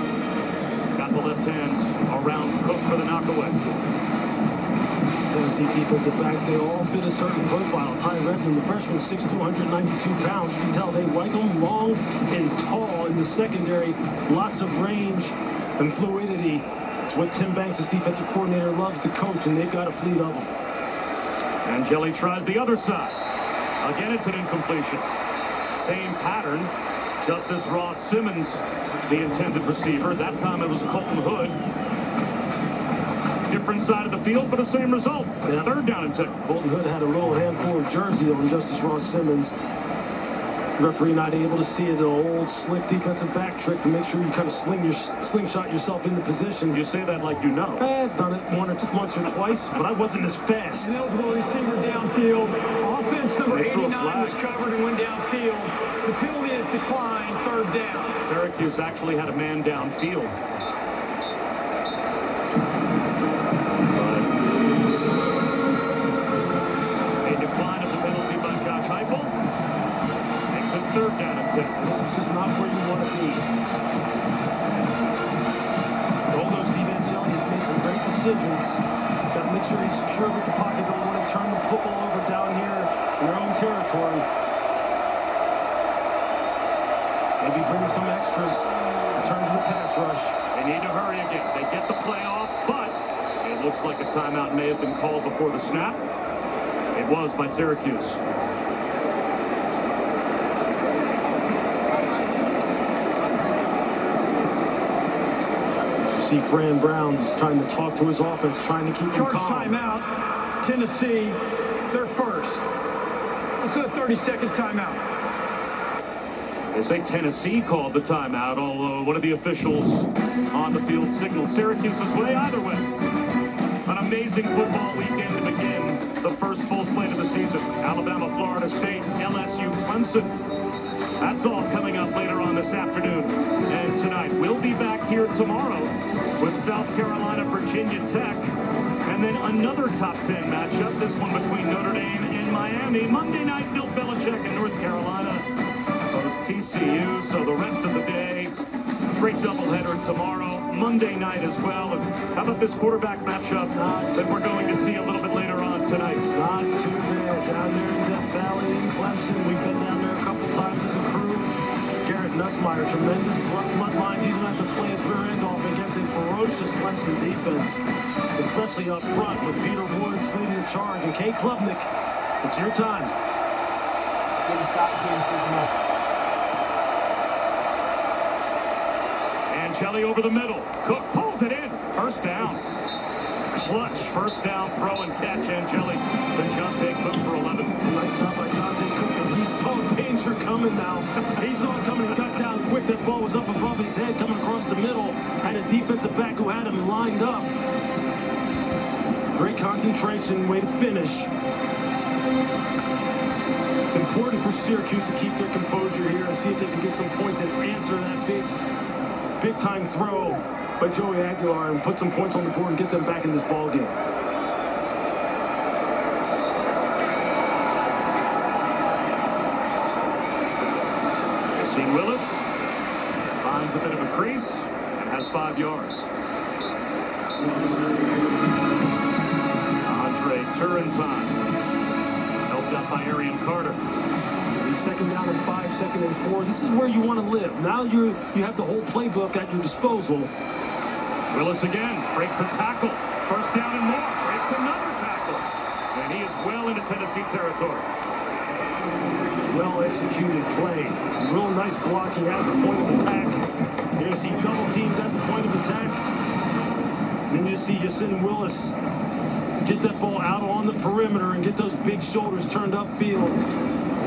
got the left hand around Cook for the knockaway. Tennessee defensive backs, they all fit a certain profile. Ty Redmond, the freshman, 6'2", 192 pounds. You can tell they like him long and tall in the secondary. Lots of range and fluidity. It's what Tim Banks, his defensive coordinator, loves to coach, and they've got a fleet of them. Angeli tries the other side. Again, it's an incompletion. Same pattern. Justice Ross Simmons, the intended receiver. That time it was Colton Hood. Different side of the field, but the same result. Yeah. 3rd down and 10. Colton Hood had a little handful of jersey on Justice Ross Simmons. Referee not able to see it. An old slick defensive back trick to make sure you kind of slingshot yourself into position. You say that like you know. I've done it once or twice, but I wasn't as fast. Eligible receiver downfield. Offense number They threw a 89 was flag. covered and went downfield. The penalty is declined, 3rd down. Syracuse actually had a man downfield. A decline of the penalty by Josh Heupel. Makes it 3rd down and 10. This is just not where you want to be. Although Steve Angeli has made some great decisions, he's got to make sure he's secure with the pocket. Don't want to turn the football over down here in their own territory. Maybe bring some extras in terms of the pass rush. They need to hurry again. They get the play off, but it looks like a timeout may have been called before the snap. It was by Syracuse. You see Fran Brown's trying to talk to his offense, trying to keep them Charge calm. timeout. Tennessee, they're first. This is a 30-second timeout. They say Tennessee called the timeout, although one of the officials on the field signaled Syracuse's way. Either way, an amazing football weekend to begin the first full slate of the season. Alabama, Florida State, LSU, Clemson. That's all coming up later on this afternoon and tonight. We'll be back here tomorrow with South Carolina, Virginia Tech, and then another top 10 matchup, this one between Notre Dame and Miami. Monday night, Bill Belichick in North Carolina. TCU, so the rest of the day, great doubleheader tomorrow, Monday night as well. And how about this quarterback matchup that we're going to see a little bit later on tonight? Not too bad. Down there in Death Valley in Clemson, we've been down there a couple times as a crew. Garrett Nussmeier, tremendous bloodlines. He's going to have to play his rear end off against a ferocious Clemson defense, especially up front with Peter Woods leading the charge. And Kay Klubnik, it's your time. Angeli over the middle. Cook pulls it in. First down. Clutch first down throw and catch. Angeli. Then Jonte Cook for 11. Nice job by Jonte Cook. And he saw danger coming now. He saw it coming and cut down quick. That ball was up above his head coming across the middle. Had a defensive back who had him lined up. Great concentration. Way to finish. It's important for Syracuse to keep their composure here and see if they can get some points and answer that big time throw by Joey Aguilar and put some points on the board and get them back in this ball game. Yacine Willis finds a bit of a crease and has 5 yards. Andre Turrentine helped out by Arian Carter. Second down and 5, 2nd and 4. This is where you want to live. Now you have the whole playbook at your disposal. Willis again breaks a tackle. First down and more. Breaks another tackle. And he is well into Tennessee territory. Well executed play. Real nice blocking at the point of attack. You're going to see double teams at the point of attack. Then you see Yacine Willis get that ball out on the perimeter and get those big shoulders turned upfield.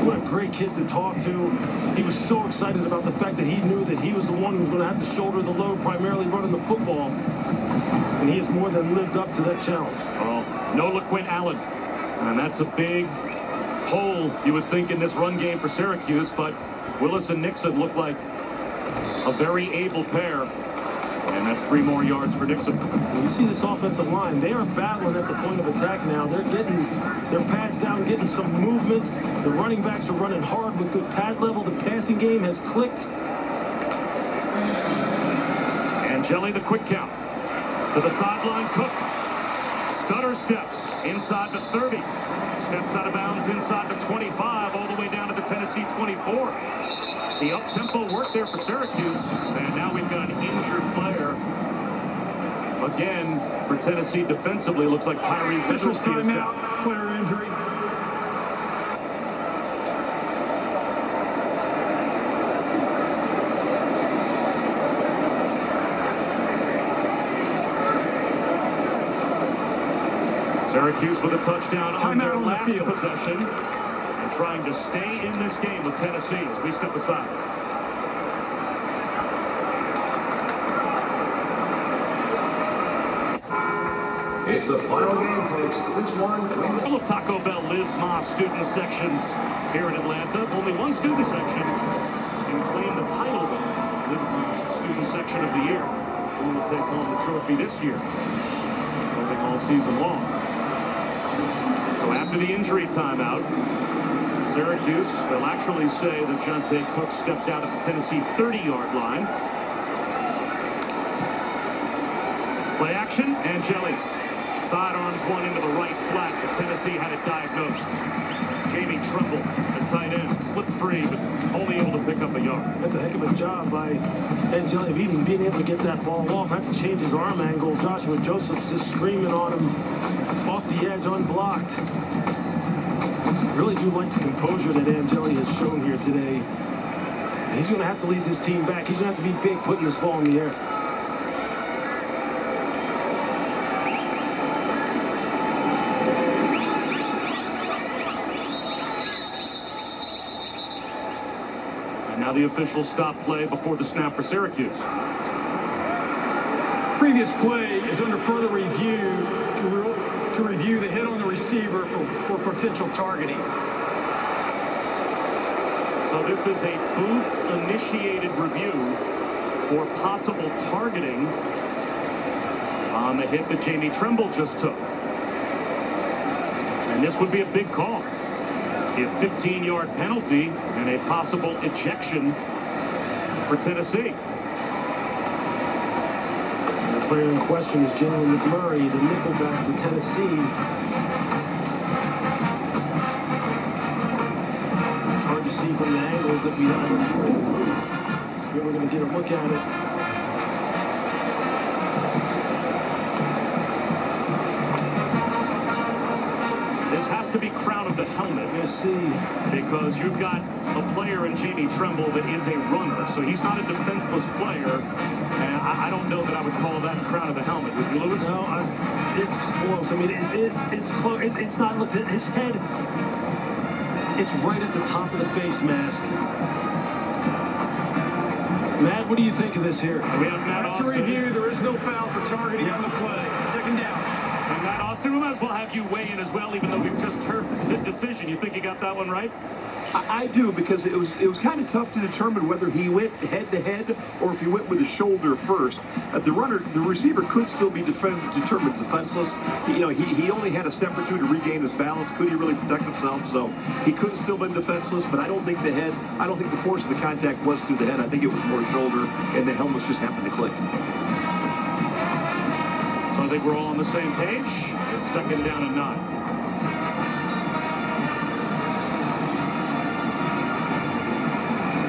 What a great kid to talk to. He was so excited about the fact that he knew that he was the one who was going to have to shoulder the load, primarily running the football. And he has more than lived up to that challenge. Oh, no LaQuint Allen. And that's a big hole, you would think, in this run game for Syracuse. But Willis and Nixon look like a very able pair. And that's 3 more yards for Nixon. When you see this offensive line, they are battling at the point of attack now. They're getting their pads down, getting some movement. The running backs are running hard with good pad level. The passing game has clicked. Angeli, the quick count. To the sideline, Cook. Stutter steps inside the 30. Steps out of bounds inside the 25, all the way down to the Tennessee 24. The up-tempo work there for Syracuse, and now we've got an injured player. Again, for Tennessee defensively, looks like Tyree Fiddlesky is down. Player injury. Syracuse with a touchdown on their Timeout on the last field. possession and trying to stay in this game with Tennessee as we step aside. It's the final game, folks. This one wins. All of Taco Bell Live Más student sections here in Atlanta. Only one student section can claim the title of Live Más student section of the year. Who will take home the trophy this year? Hoping all season long. So after the injury timeout, Syracuse, they'll actually say that Jonte Cook stepped out at the Tennessee 30-yard line. Play action, Angeli. Sidearms one into the right flat, but Tennessee had it diagnosed. Jamie Tremble, the tight end, slipped free, but only able to pick up a yard. That's a heck of a job by Angeli of even being able to get that ball off. Had to change his arm angle. Joshua Joseph's just screaming on him off the edge, unblocked. Really do like the composure that Angeli has shown here today. He's going to have to lead this team back. He's going to have to be big putting this ball in the air. Now the official stop play before the snap for Syracuse. Previous play is under further review to review the hit on the receiver for potential targeting. So this is a booth-initiated review for possible targeting on the hit that Jamie Tremble just took. And this would be a big call. A 15-yard penalty and a possible ejection for Tennessee. The player in question is Jalen McMurray, the nickelback for Tennessee. It's hard to see from the angles that we have. Here we're going to get a look at it. This has to be crown of the helmet. Let's see. Because you've got a player in Jamie Tremble that is a runner, so he's not a defenseless player. And I don't know that I would call that crown of the helmet. Would you, Lewis? No, it's close. I mean, it's close. It's not. Look, his head. It's right at the top of the face mask. Matt, what do you think of this here? We have Matt After Austin. review, there is no foul for targeting on the play. Second down. And Matt Austin, we might as well have you weigh in as well, even though we've just heard the decision. You think you got that one right? I do, because it was kind of tough to determine whether he went head to head or if he went with his shoulder first. The receiver could still be determined defenseless. He only had a step or two to regain his balance. Could he really protect himself? So he could have still been defenseless, but I don't think the force of the contact was to the head. I think it was more shoulder, and the helmet just happened to click. So I think we're all on the same page. It's second down and 9.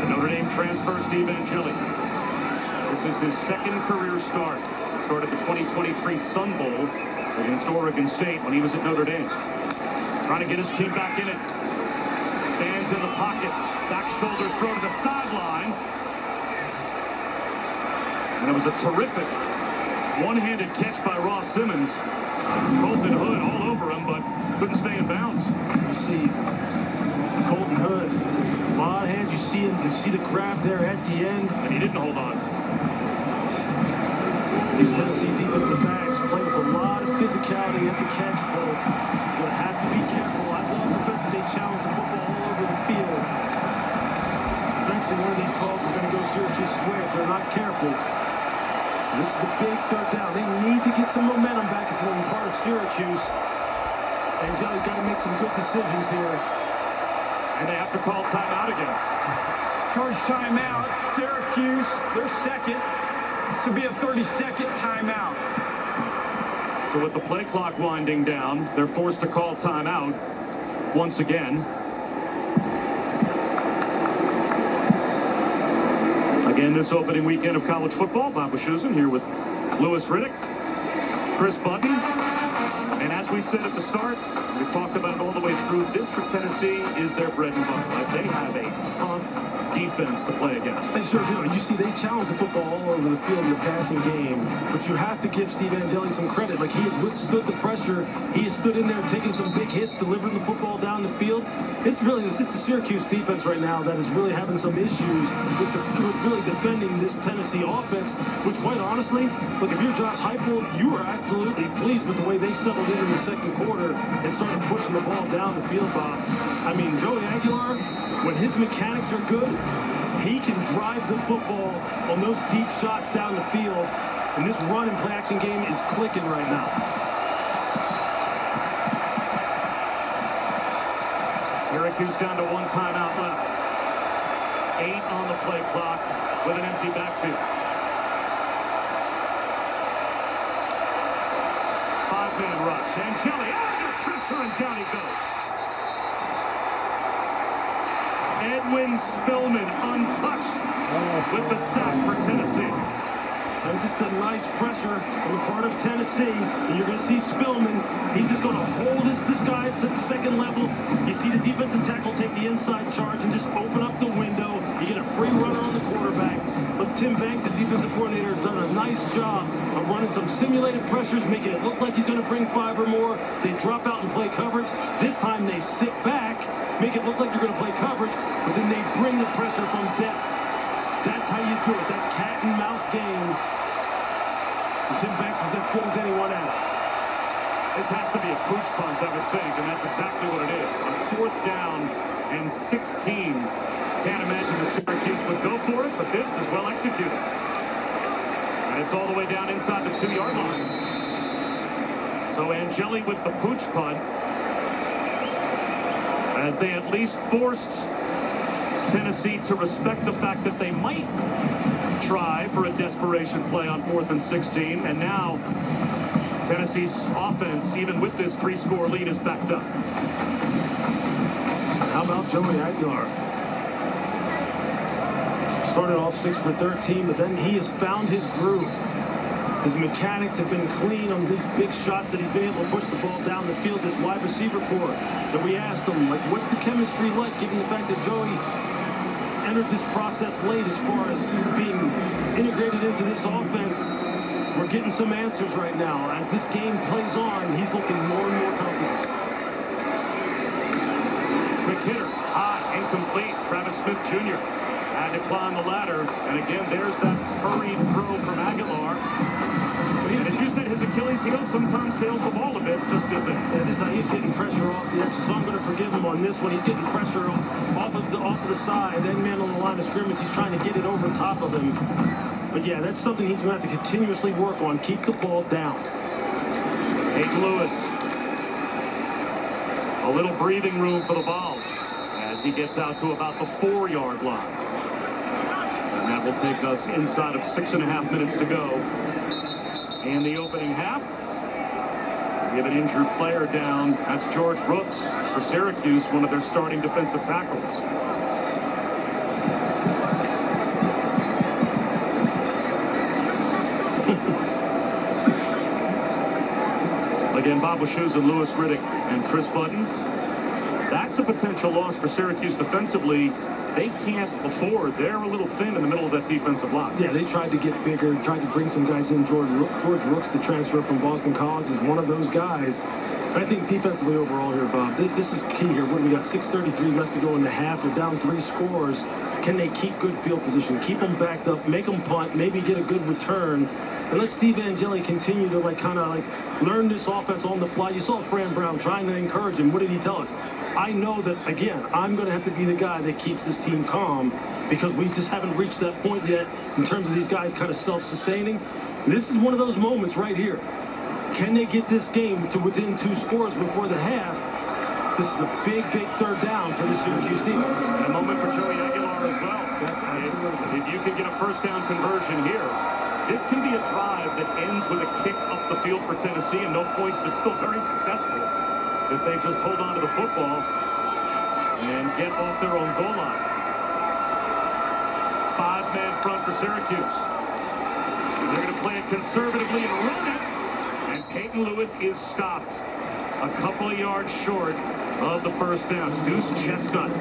Notre Dame transfer Steve Angeli. This is his second career start. He started the 2023 Sun Bowl against Oregon State when he was at Notre Dame. Trying to get his team back in it. Stands in the pocket. Back shoulder throw to the sideline. And it was a terrific one-handed catch by Ross Simmons. Colton Hood all over him, but couldn't stay in bounds. You see Colton Hood. A lot of hands. You see the grab there at the end. And he didn't hold on. These Tennessee defensive backs play with a lot of physicality at the catch point. You're going to have to be careful. I love the fact that they challenge the football all over the field. Eventually, one of these calls is going to go Syracuse's way if they're not careful. This is a big third down. They need to get some momentum back if they're part of Syracuse. Angeli got to make some good decisions here. And they have to call timeout again. Charge timeout. Syracuse, their second. This will be a 30-second timeout. So with the play clock winding down, they're forced to call timeout once again. Again, this opening weekend of college football, Bob Wischusen here with Louis Riddick, Chris Button. And as we said at the start, we We've talked about it all the way through. This for Tennessee is their bread and butter. Like, they have a tough defense to play against. They sure do. And you see, they challenge the football all over the field in the passing game. But you have to give Steve Angeli some credit. Like, he has withstood the pressure. He has stood in there taking some big hits, delivering the football down the field. It's the Syracuse defense right now that is really having some issues with really defending this Tennessee offense, which, quite honestly, look, if you're Josh Heupel, you are absolutely pleased with the way they settled in the second quarter and started pushing the ball down the field, Bob. I mean, Joey Aguilar, when his mechanics are good, he can drive the football on those deep shots down the field, and this run and play action game is clicking right now. Syracuse down to one timeout left. 8 on the play clock with an empty backfield. 5-man rush. Angeli under pressure, and down he goes. Edwin Spillman untouched with the sack for Tennessee. And just a nice pressure on the part of Tennessee. And you're going to see Spillman. He's just going to hold this guy to the second level. You see the defensive tackle take the inside charge and just open up the window. You get a free runner on the quarterback. But Tim Banks, the defensive coordinator, has done a nice job of running some simulated pressures, making it look like he's going to bring 5 or more. They drop out and play coverage. This time they sit back, make it look like you're going to play coverage, but then they bring the pressure from depth. That's how you do it, that cat and mouse game. And Tim Banks is as good as anyone at it. This has to be a pooch punt, I would think, and that's exactly what it is. On 4th down and 16. Can't imagine that Syracuse would go for it, but this is well executed. And it's all the way down inside the 2-yard line. So Angeli with the pooch punt, as they at least forced Tennessee to respect the fact that they might try for a desperation play on 4th and 16, and now Tennessee's offense, even with this 3-score lead, is backed up. How about Joey Aguilar? Started off 6 for 13, but then he has found his groove. His mechanics have been clean on these big shots that he's been able to push the ball down the field. This wide receiver core that we asked him, like, what's the chemistry like, given the fact that Joey entered this process late as far as being integrated into this offense? We're getting some answers right now. As this game plays on, he's looking more and more comfortable. Quick hitter, high, incomplete. Travis Smith Jr. had to climb the ladder. And again, there's that hurried throw from Aguilar. And as you said, his Achilles heel sometimes sails the ball a bit. Just did that. Yeah, this he's getting pressure off the edge, so I'm going to forgive him on this one. He's getting pressure off of the side. That man on the line of scrimmage, he's trying to get it over top of him. But yeah, that's something he's going to have to continuously work on. Keep the ball down. Peyton Lewis. A little breathing room for the Vols as he gets out to about the 4-yard line. And that will take us inside of 6.5 minutes to go in the opening half. We have an injured player down. That's George Rooks for Syracuse, one of their starting defensive tackles. Again, Bob Wischusen and Louis Riddick and Chris Button. That's a potential loss for Syracuse defensively. They can't afford. They're a little thin in the middle of that defensive line. Yeah, they tried to get bigger, tried to bring some guys in. George Rooks, the transfer from Boston College, is one of those guys. And I think defensively overall here, Bob, this is key here. What, we got 6:33 left to go in the half. They're down 3 scores. Can they keep good field position, keep them backed up, make them punt, maybe get a good return, and let Steve Angeli continue to learn this offense on the fly. You saw Fran Brown trying to encourage him. What did he tell us? I know that, again, I'm going to have to be the guy that keeps this team calm because we just haven't reached that point yet in terms of these guys kind of self-sustaining. This is one of those moments right here. Can they get this game to within 2 scores before the half? This is a big, big 3rd down for the Syracuse defense. And a moment for Joey Aguilar as well. That's absolutely. If you can get a 1st down conversion here, this can be a drive that ends with a kick up the field for Tennessee and no points, that's still very successful. If they just hold on to the football and get off their own goal line. 5-man front for Syracuse. They're going to play it conservatively and run it. And Peyton Lewis is stopped. a couple of yards short of the first down. Deuce Chestnut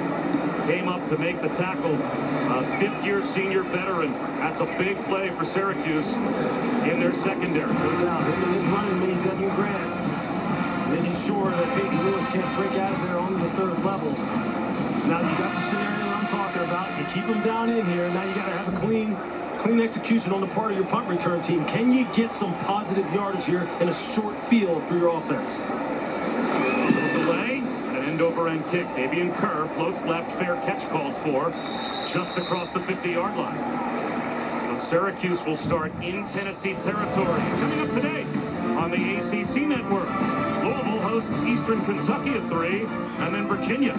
came up to make the tackle. A fifth-year senior veteran. That's a big play for Syracuse in their secondary. His running mate, Devin Grant, making sure that Peyton Lewis can't break out of there on the third level. Now you got the scenario that I'm talking about. You keep them down in here. Now you got to have a clean execution on the part of your punt return team. Can you get some positive yardage here in a short field for your offense? Delay, an end-over-end kick. Fabian Kerr floats left, fair catch called for, just across the 50-yard line. So Syracuse will start in Tennessee territory. Coming up today on the ACC network, Louisville hosts Eastern Kentucky at 3, and then Virginia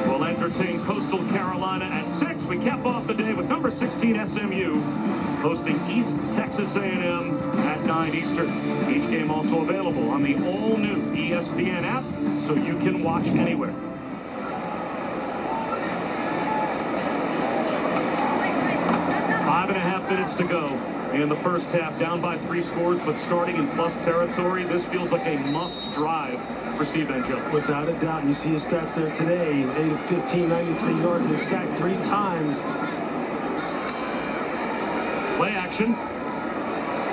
will entertain Coastal Carolina at 6. We cap off the day with number 16 SMU hosting East Texas A&M at 9 Eastern. Each game also available on the all-new ESPN app, so you can watch anywhere. Five and a half minutes to go in the first half, down by 3 scores, but starting in plus territory. This feels like a must drive for Steve Angeli. Without a doubt. You see his stats there today. 8 of 15, 93 yards, and sacked 3 times. Play action.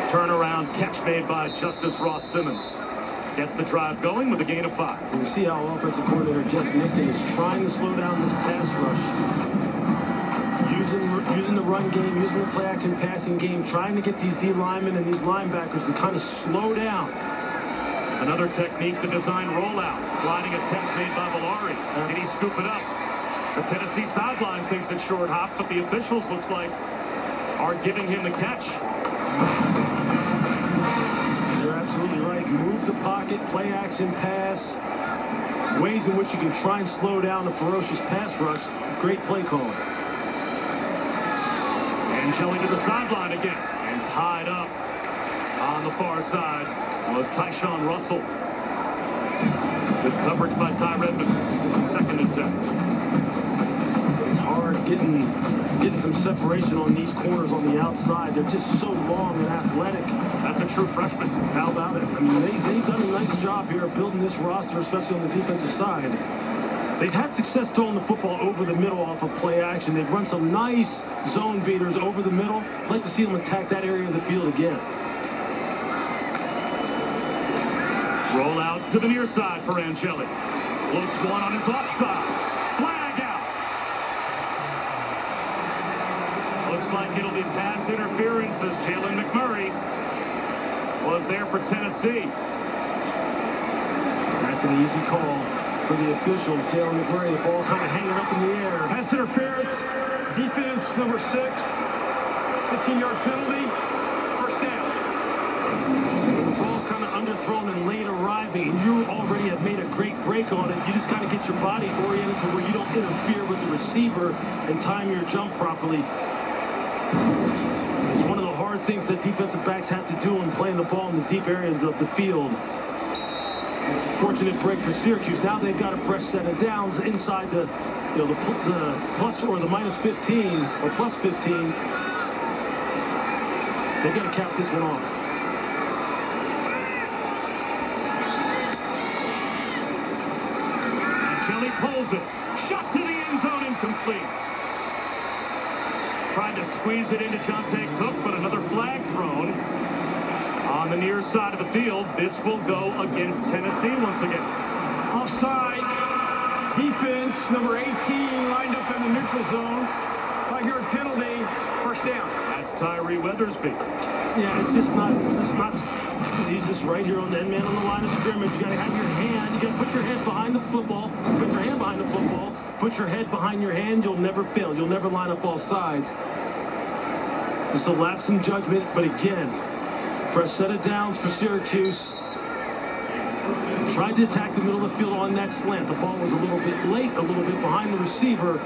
Turnaround catch made by Justice Ross Simmons. Gets the drive going with a gain of 5. You see how offensive coordinator Jeff Nixon is trying to slow down this pass rush. Using the run game, using the play action passing game, trying to get these D linemen and these linebackers to kind of slow down. Another technique, the design rollout. Sliding attempt made by Villari. Did he scoop it up? The Tennessee sideline thinks it's short hop, but the officials, looks like, are giving him the catch. You're absolutely right. Move the pocket, play action pass. Ways in which you can try and slow down a ferocious pass rush. Great play calling. Angeli to the sideline again, and tied up on the far side was Tyshawn Russell. Good coverage by Ty Redmond. Second and 10. It's hard getting some separation on these corners on the outside. They're just so long and athletic. That's a true freshman. How about it? I mean, they've done a nice job here of building this roster, especially on the defensive side. They've had success throwing the football over the middle off of play action. They've run some nice zone beaters over the middle. I'd like to see them attack that area of the field again. Roll out to the near side for Angeli. Floats one on his offside. Flag out. Looks like it'll be pass interference as Jalen McMurray was there for Tennessee. That's an easy call for the officials. Jalen McMurray, the ball kind of hanging up in the air. Pass interference, defense number 6, 15-yard penalty, first down. The ball's kind of underthrown and late arriving, and you already have made a great break on it. You just got to get your body oriented to where you don't interfere with the receiver and time your jump properly. It's one of the hard things that defensive backs have to do when playing the ball in the deep areas of the field. Fortunate break for Syracuse. Now they've got a fresh set of downs inside the plus or the minus 15 or plus 15. They've got to cap this one off. Angeli pulls it. Shot to the end zone, incomplete. Trying to squeeze it into Jonte Cook, but another flag thrown on the near side of the field. This will go against Tennessee once again. Offside. Defense number 18 lined up in the neutral zone. 5-yard penalty. First down. That's Tyree Weathersby. Yeah, it's just not. He's just right here on the end man on the line of scrimmage. You got to have your hand. You got to put your head behind the football. Put your hand behind the football. Put your head behind your hand. You'll never fail. You'll never line up all sides. Just a lapse in judgment, but again, fresh set of downs for Syracuse. Tried to attack the middle of the field on that slant. The ball was a little bit late, a little bit behind the receiver.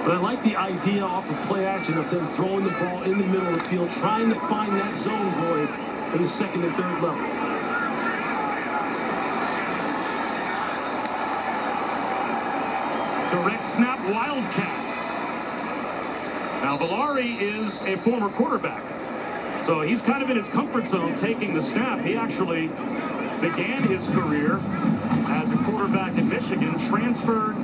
But I like the idea off of play action of them throwing the ball in the middle of the field, trying to find that zone void in the second and third level. Direct snap, Wildcat. Now, Villari is a former quarterback, so he's kind of in his comfort zone taking the snap. He actually began his career as a quarterback in Michigan, transferred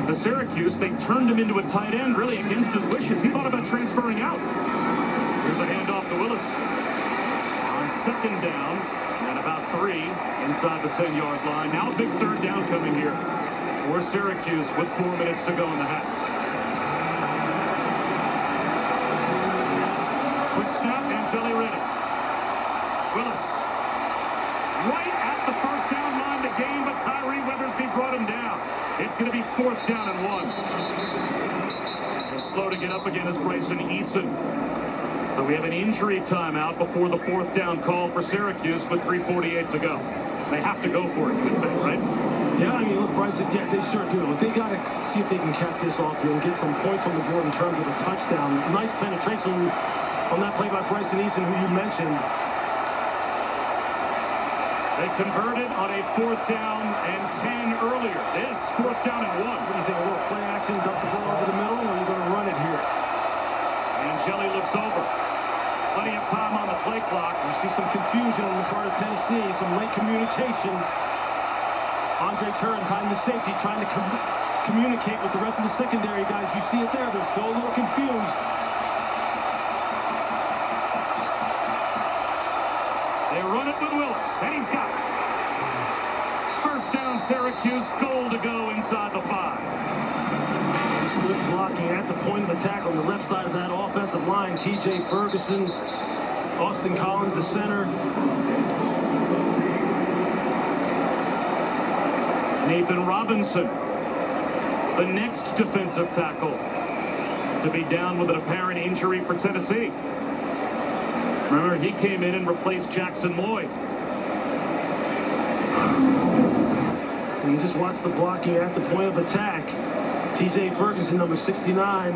to Syracuse. They turned him into a tight end, really against his wishes. He thought about transferring out. Here's a handoff to Willis. On second down, and about 3 inside the 10-yard line. Now a big third down coming here for Syracuse with 4 minutes to go in the half. Quick snap, Angeli ready. Willis right at the first down line to gain, but Tyree Weathersby brought him down. It's going to be 4th down and 1. And slow to get up again is Bryson Eason. So we have an injury timeout before the 4th down call for Syracuse with 3:48 to go. They have to go for it, you would think, right? Yeah, I mean, look, Bryson, yeah, they sure do. They got to see if they can cap this off here and get some points on the board in terms of a touchdown. Nice penetration on that play by Bryson Eason, who you mentioned. They converted on a 4th down and 10 earlier. This 4th down and 1. What do you think, a little play action, dump the ball over the middle, or are you going to run it here? Angeli looks over. Plenty of time on the play clock. You see some confusion on the part of Tennessee, some late communication. Andre Turrentine, the safety, trying to communicate with the rest of the secondary guys. You see it there. They're still a little confused. They run it with Willis, and he's got it. First down, Syracuse, goal to go inside the 5. Good blocking at the point of attack on the left side of that offensive line. T.J. Ferguson, Austin Collins, the center. Nathan Robinson, the next defensive tackle to be down with an apparent injury for Tennessee. Remember, he came in and replaced Jackson Lloyd. And you just watch the blocking at the point of attack. T.J. Ferguson, number 69.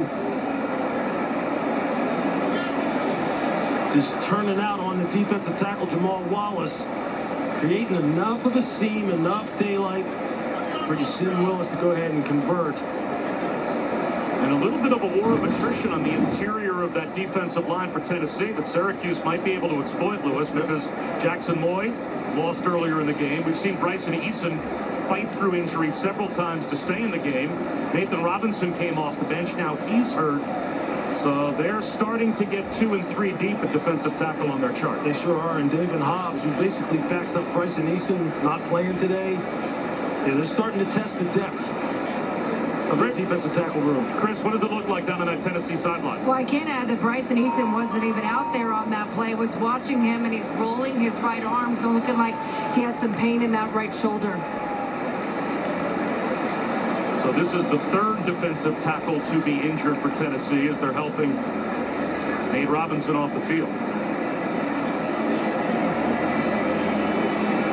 Just turning out on the defensive tackle, Jamal Wallace. Creating enough of a seam, enough daylight for Yasin Willis to go ahead and convert. And a little bit of a war of attrition on the interior of that defensive line for Tennessee that Syracuse might be able to exploit, Lewis, because Jackson Lloyd lost earlier in the game. We've seen Bryson Eason fight through injury several times to stay in the game. Nathan Robinson came off the bench. Now he's hurt. So they're starting to get 2 and 3 deep at defensive tackle on their chart. They sure are. And David Hobbs, who basically backs up Bryson Eason, not playing today. Yeah, they're starting to test the depth of the defensive tackle room. Chris, what does it look like down on that Tennessee sideline? Well, I can't add that Bryson Eason wasn't even out there on that play. I was watching him, and he's rolling his right arm, looking like he has some pain in that right shoulder. So this is the 3rd defensive tackle to be injured for Tennessee as they're helping Nate Robinson off the field.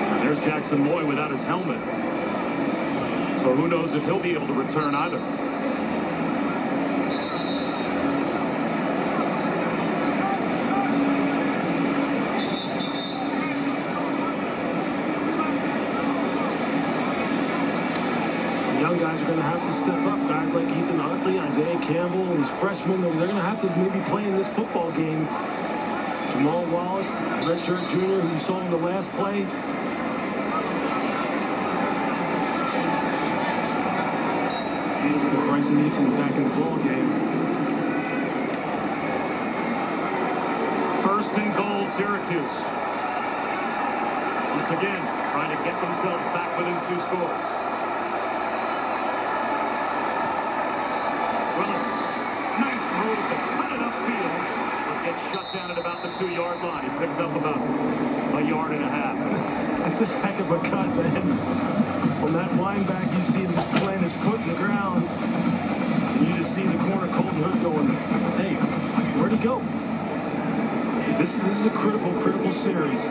And there's Jackson Lloyd without his helmet. So who knows if he'll be able to return either. Young guys are going to have to step up. Guys like Ethan Utley, Isaiah Campbell, these freshmen, they're going to have to maybe play in this football game. Jamal Wallace, redshirt junior, who you saw in the last play. Bryson Eason back in the ball game. 1st and goal, Syracuse. Once again, trying to get themselves back within 2 scores. Willis, nice move to cut it upfield, but gets shut down at about the 2-yard line. He picked up about 1.5 yards. That's a heck of a cut, man. On that line back, you see him just playing his foot in the ground. And you just see the corner, Colton Hood, going, hey, where'd he go? This is a critical series.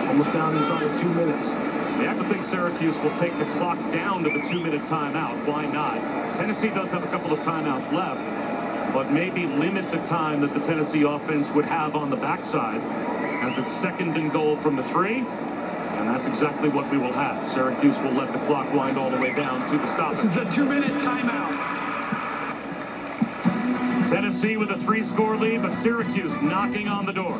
Almost down inside of 2 minutes. They have to think Syracuse will take the clock down to the 2-minute timeout. Why not? Tennessee does have a couple of timeouts left, but maybe limit the time that the Tennessee offense would have on the backside as it's 2nd and goal from the 3. And that's exactly what we will have. Syracuse will let the clock wind all the way down to the stop. This is a 2-minute timeout. Tennessee with a 3-score lead, but Syracuse knocking on the door.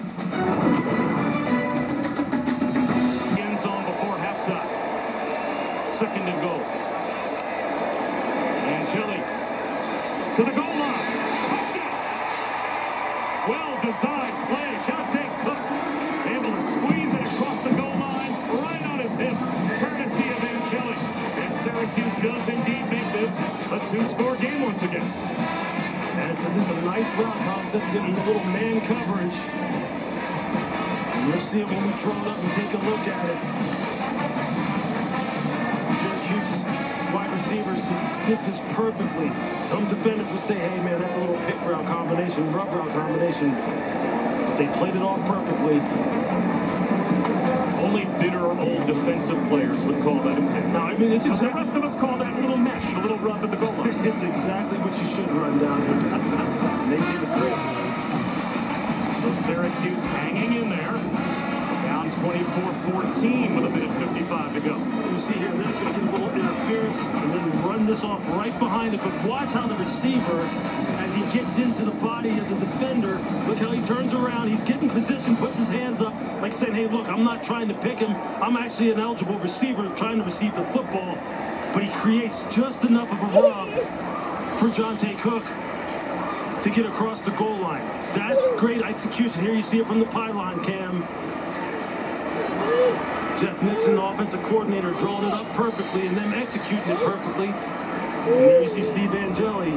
two-score game once again. And this is a nice route concept, getting a little man coverage. And you'll see it when we draw it up and take a look at it. Syracuse wide receivers just fit this perfectly. Some defenders would say, hey man, that's a little pick route combination, rub route combination. But they played it off perfectly. Only bitter old defensive players would call that a pick. No, I mean, it's But exactly, the rest of us call that a little mesh, a little rub at the goal line. it's exactly what you should run down here. They did a great job. So Syracuse hanging in there. Down 24-14 with a minute 55 to go. You see here, they're just going to get a little interference and then run this off right behind it. But watch how the receiver, as he gets into the body of the defender, look how he turns around. He's getting position, puts his hands up, like saying, hey, look, I'm not trying to pick him. I'm actually an eligible receiver trying to receive the football. But he creates just enough of a rub for Jonte Cook to get across the goal line. That's great execution. Here you see it from the pylon cam. Jeff Nixon, the offensive coordinator, drawing it up perfectly and then executing it perfectly. And there you see Steve Angeli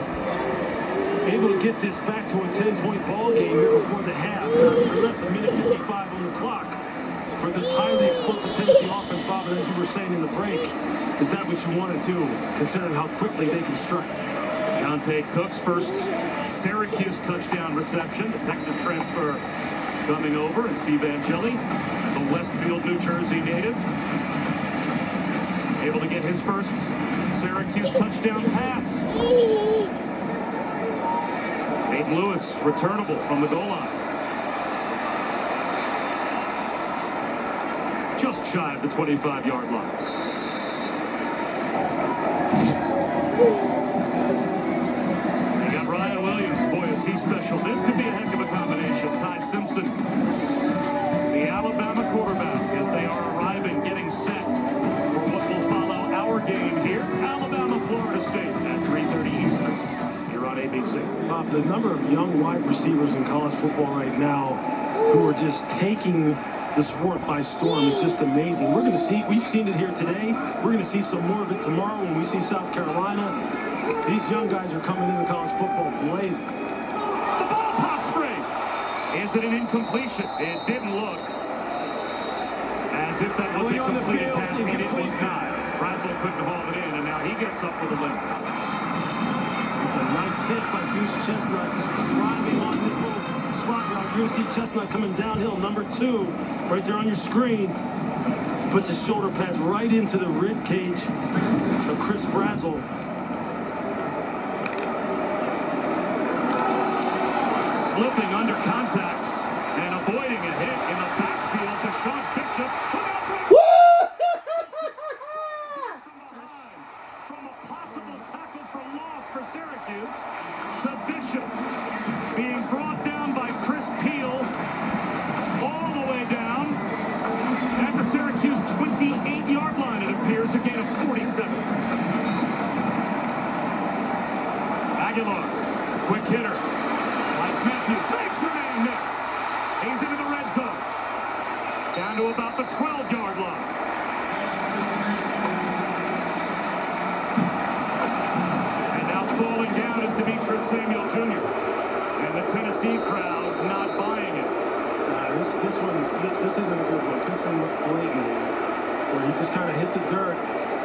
able to get this back to a 10-point ball game here before the half. Now, left a minute 55 on the clock for this highly explosive Tennessee offense, Bob, and as you were saying in the break, is that what you want to do, considering how quickly they can strike? Jonte Cook's first Syracuse touchdown reception. The Texas transfer coming over, and Steve Angeli, the Westfield, New Jersey native, able to get his first Syracuse touchdown pass. Nate Lewis returnable from the goal line. Just shy of the 25-yard line. They got Ryan Williams. Boy, is he special. This could be a heck of a combination. Ty Simpson, the Alabama quarterback, as they are arriving, getting set for what will follow our game here. Alabama, Florida State at 3:30 Eastern. Here on ABC. Bob, the number of young wide receivers in college football right now who are just taking the sport by storm is just amazing. We're going to see, we've seen it here today. We're going to see some more of it tomorrow when we see South Carolina. These young guys are coming into college football blazing. The ball pops free. Is it an incompletion? It didn't look as if that was a completed pass, and it was not. Brazel couldn't haul it in, and now he gets up with a limp. It's a nice hit by Deuce Chestnut, just driving on this little spot route. You're going to see Chestnut coming downhill, number 2, right there on your screen. Puts his shoulder pads right into the rib cage of Chris Brazel. Slipping under contact and avoiding a hit in the backfield to Sean Bishop. Look out, Brazel! From a possible tackle for loss for Syracuse to Bishop, being brought down by Chris Peel all the way down at the Syracuse 28-yard line. It appears a gain of 47. Aguilar, quick hitter. Matthews makes a man miss. He's into the red zone. Down to about the 12-yard line. And now falling down is Demetrius Samuel Jr. And the Tennessee crowd not buying it. This isn't a good look. This one looked blatant, where he just kind of hit the dirt.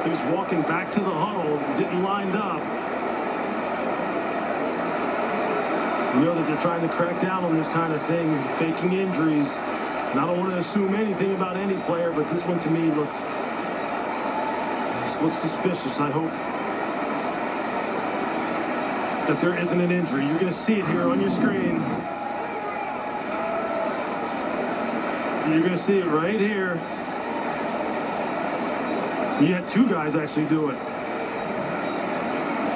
He was walking back to the huddle, getting lined up. You know that they're trying to crack down on this kind of thing, faking injuries. And I don't want to assume anything about any player, but this one to me looked suspicious. I hope that there isn't an injury. You're going to see it here on your screen. You're going to see it right here. You had 2 guys actually do it.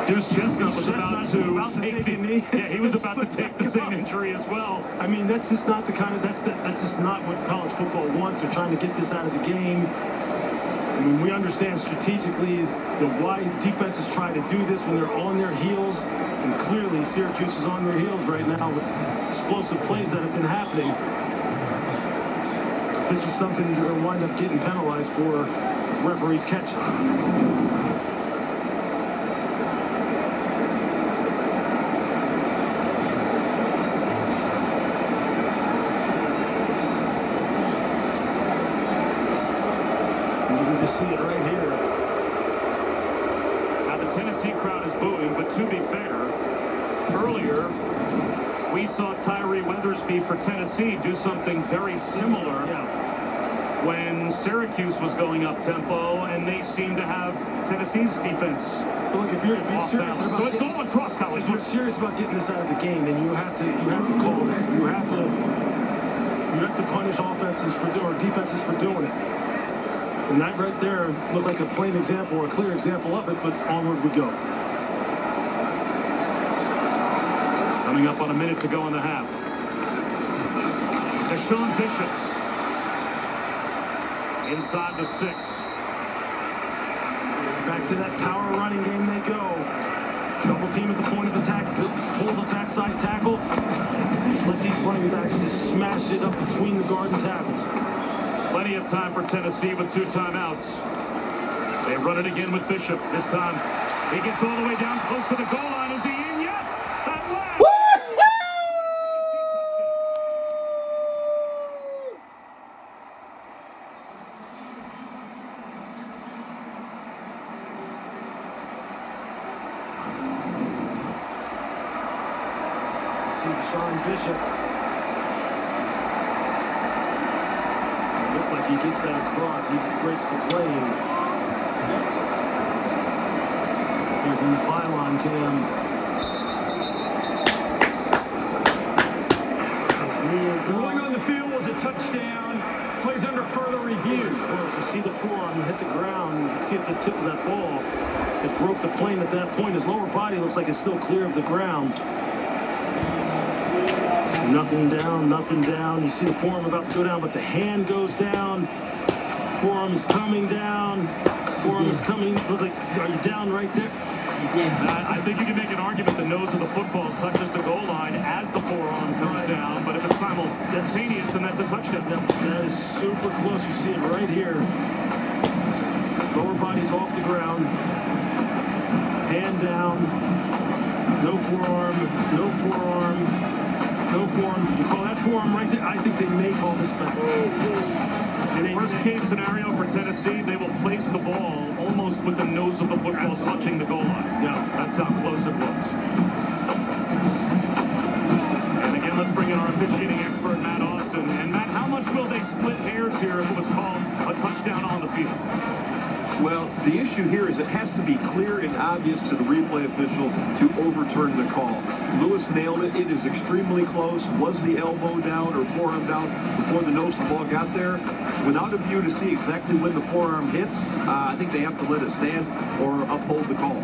Deuce Chestnut was about to take the knee. Yeah, he was about to take the same injury as well. I mean, that's just not the kind of, that's just not what college football wants. They're trying to get this out of the game. I mean, we understand strategically why defenses try to do this when they're on their heels. And clearly, Syracuse is on their heels right now with explosive plays that have been happening. This is something you're going to wind up getting penalized for, referees catching. You can just see it right here. Now the Tennessee crowd is booing, but to be fair, earlier we saw Tyree Weathersby for Tennessee do something very similar when Syracuse was going up tempo, and they seem to have Tennessee's defense. But look, if you're serious about so it's all across college. If you're serious about getting this out of the game, then you have to call that. You have to punish offenses or defenses for doing it. And that right there looked like a plain example or a clear example of it, but onward we go. Coming up on a minute to go in the half. Deshaun Bishop inside the 6. Back to that power running game they go. Double team at the point of attack. Pull the backside tackle. Just let these running backs just smash it up between the guard and tackles. Plenty of time for Tennessee with 2 timeouts. They run it again with Bishop. This time he gets all the way down close to the goal line. Is he in? Yes! That last! See Deshaun Bishop. Looks like he gets that across. He breaks the play. Here from the pylon cam. His knee is Rolling on the field was a touchdown. Plays under further review. It's close. You see the forearm hit the ground. You can see at the tip of that ball. It broke the plane at that point. His lower body looks like it's still clear of the ground. So nothing down, nothing down. You see the forearm about to go down, but the hand goes down. Forearm is coming down. Forearm is coming. Look like, are you down right there? I think you can make an argument the nose of the football touches the goal line as the forearm comes down, but if it's simultaneous, then that's a touchdown. That is super close. You see it right here. Lower body's off the ground. Hand down. No forearm. No forearm. No forearm. You call that forearm right there? I think they may call this back. Worst case scenario for Tennessee, they will place the ball almost with the nose of the football touching the goal line. Yeah, that's how close it was. And again, let's bring in our officiating expert, Matt Austin. And Matt, how much will they split hairs here if it was called a touchdown on the field? Well, the issue here is it has to be clear and obvious to the replay official to overturn the call. Lewis nailed it. It is extremely close. Was the elbow down or forearm down before the nose of the ball got there? Without a view to see exactly when the forearm hits, I think they have to let it stand or uphold the call.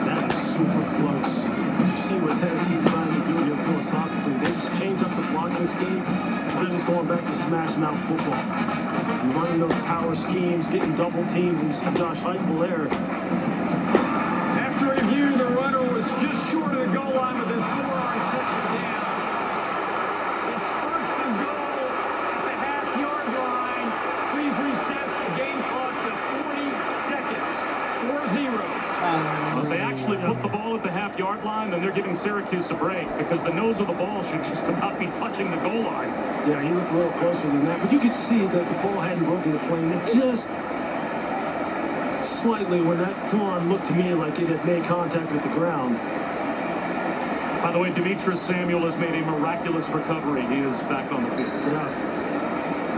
That is super close. You see what Tennessee trying to do here philosophically. They just change up the blocking scheme. They're just going back to smash mouth football. And running those power schemes, getting double teams, and you see Josh Heupel there. After review, the runner was just short of the goal line with his forearm touching down. It's first and goal at the half-yard line. Please reset the game clock to 40 seconds. 4-0. But if they actually put the ball at the half-yard line, then they're giving Syracuse a break because the nose of the ball should just about be touching the goal line. Yeah, he looked a little closer than that, but you could see that the ball hadn't broken the plane. It just slightly, when that forearm looked to me like it had made contact with the ground. By the way, Demetrius Samuel has made a miraculous recovery. He is back on the field. Yeah.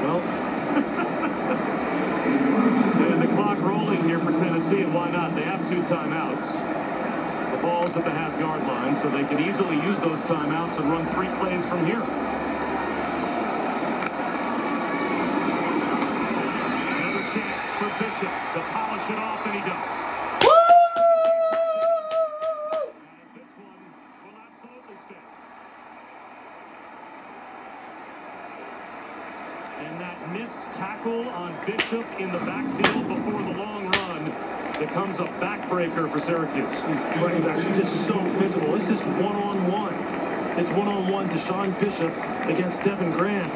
Well. And the clock rolling here for Tennessee, and why not? They have 2 timeouts. The ball's at the half-yard line, so they can easily use those timeouts and run 3 plays from here. Another chance for Bishop to polish it off, and he does. As this one will absolutely stay. And that missed tackle on Bishop in the backfield before the long run becomes a backbreaker for Syracuse. These running backs are just so physical. It's just one-on-one. It's one-on-one Deshaun Bishop against Devin Grant.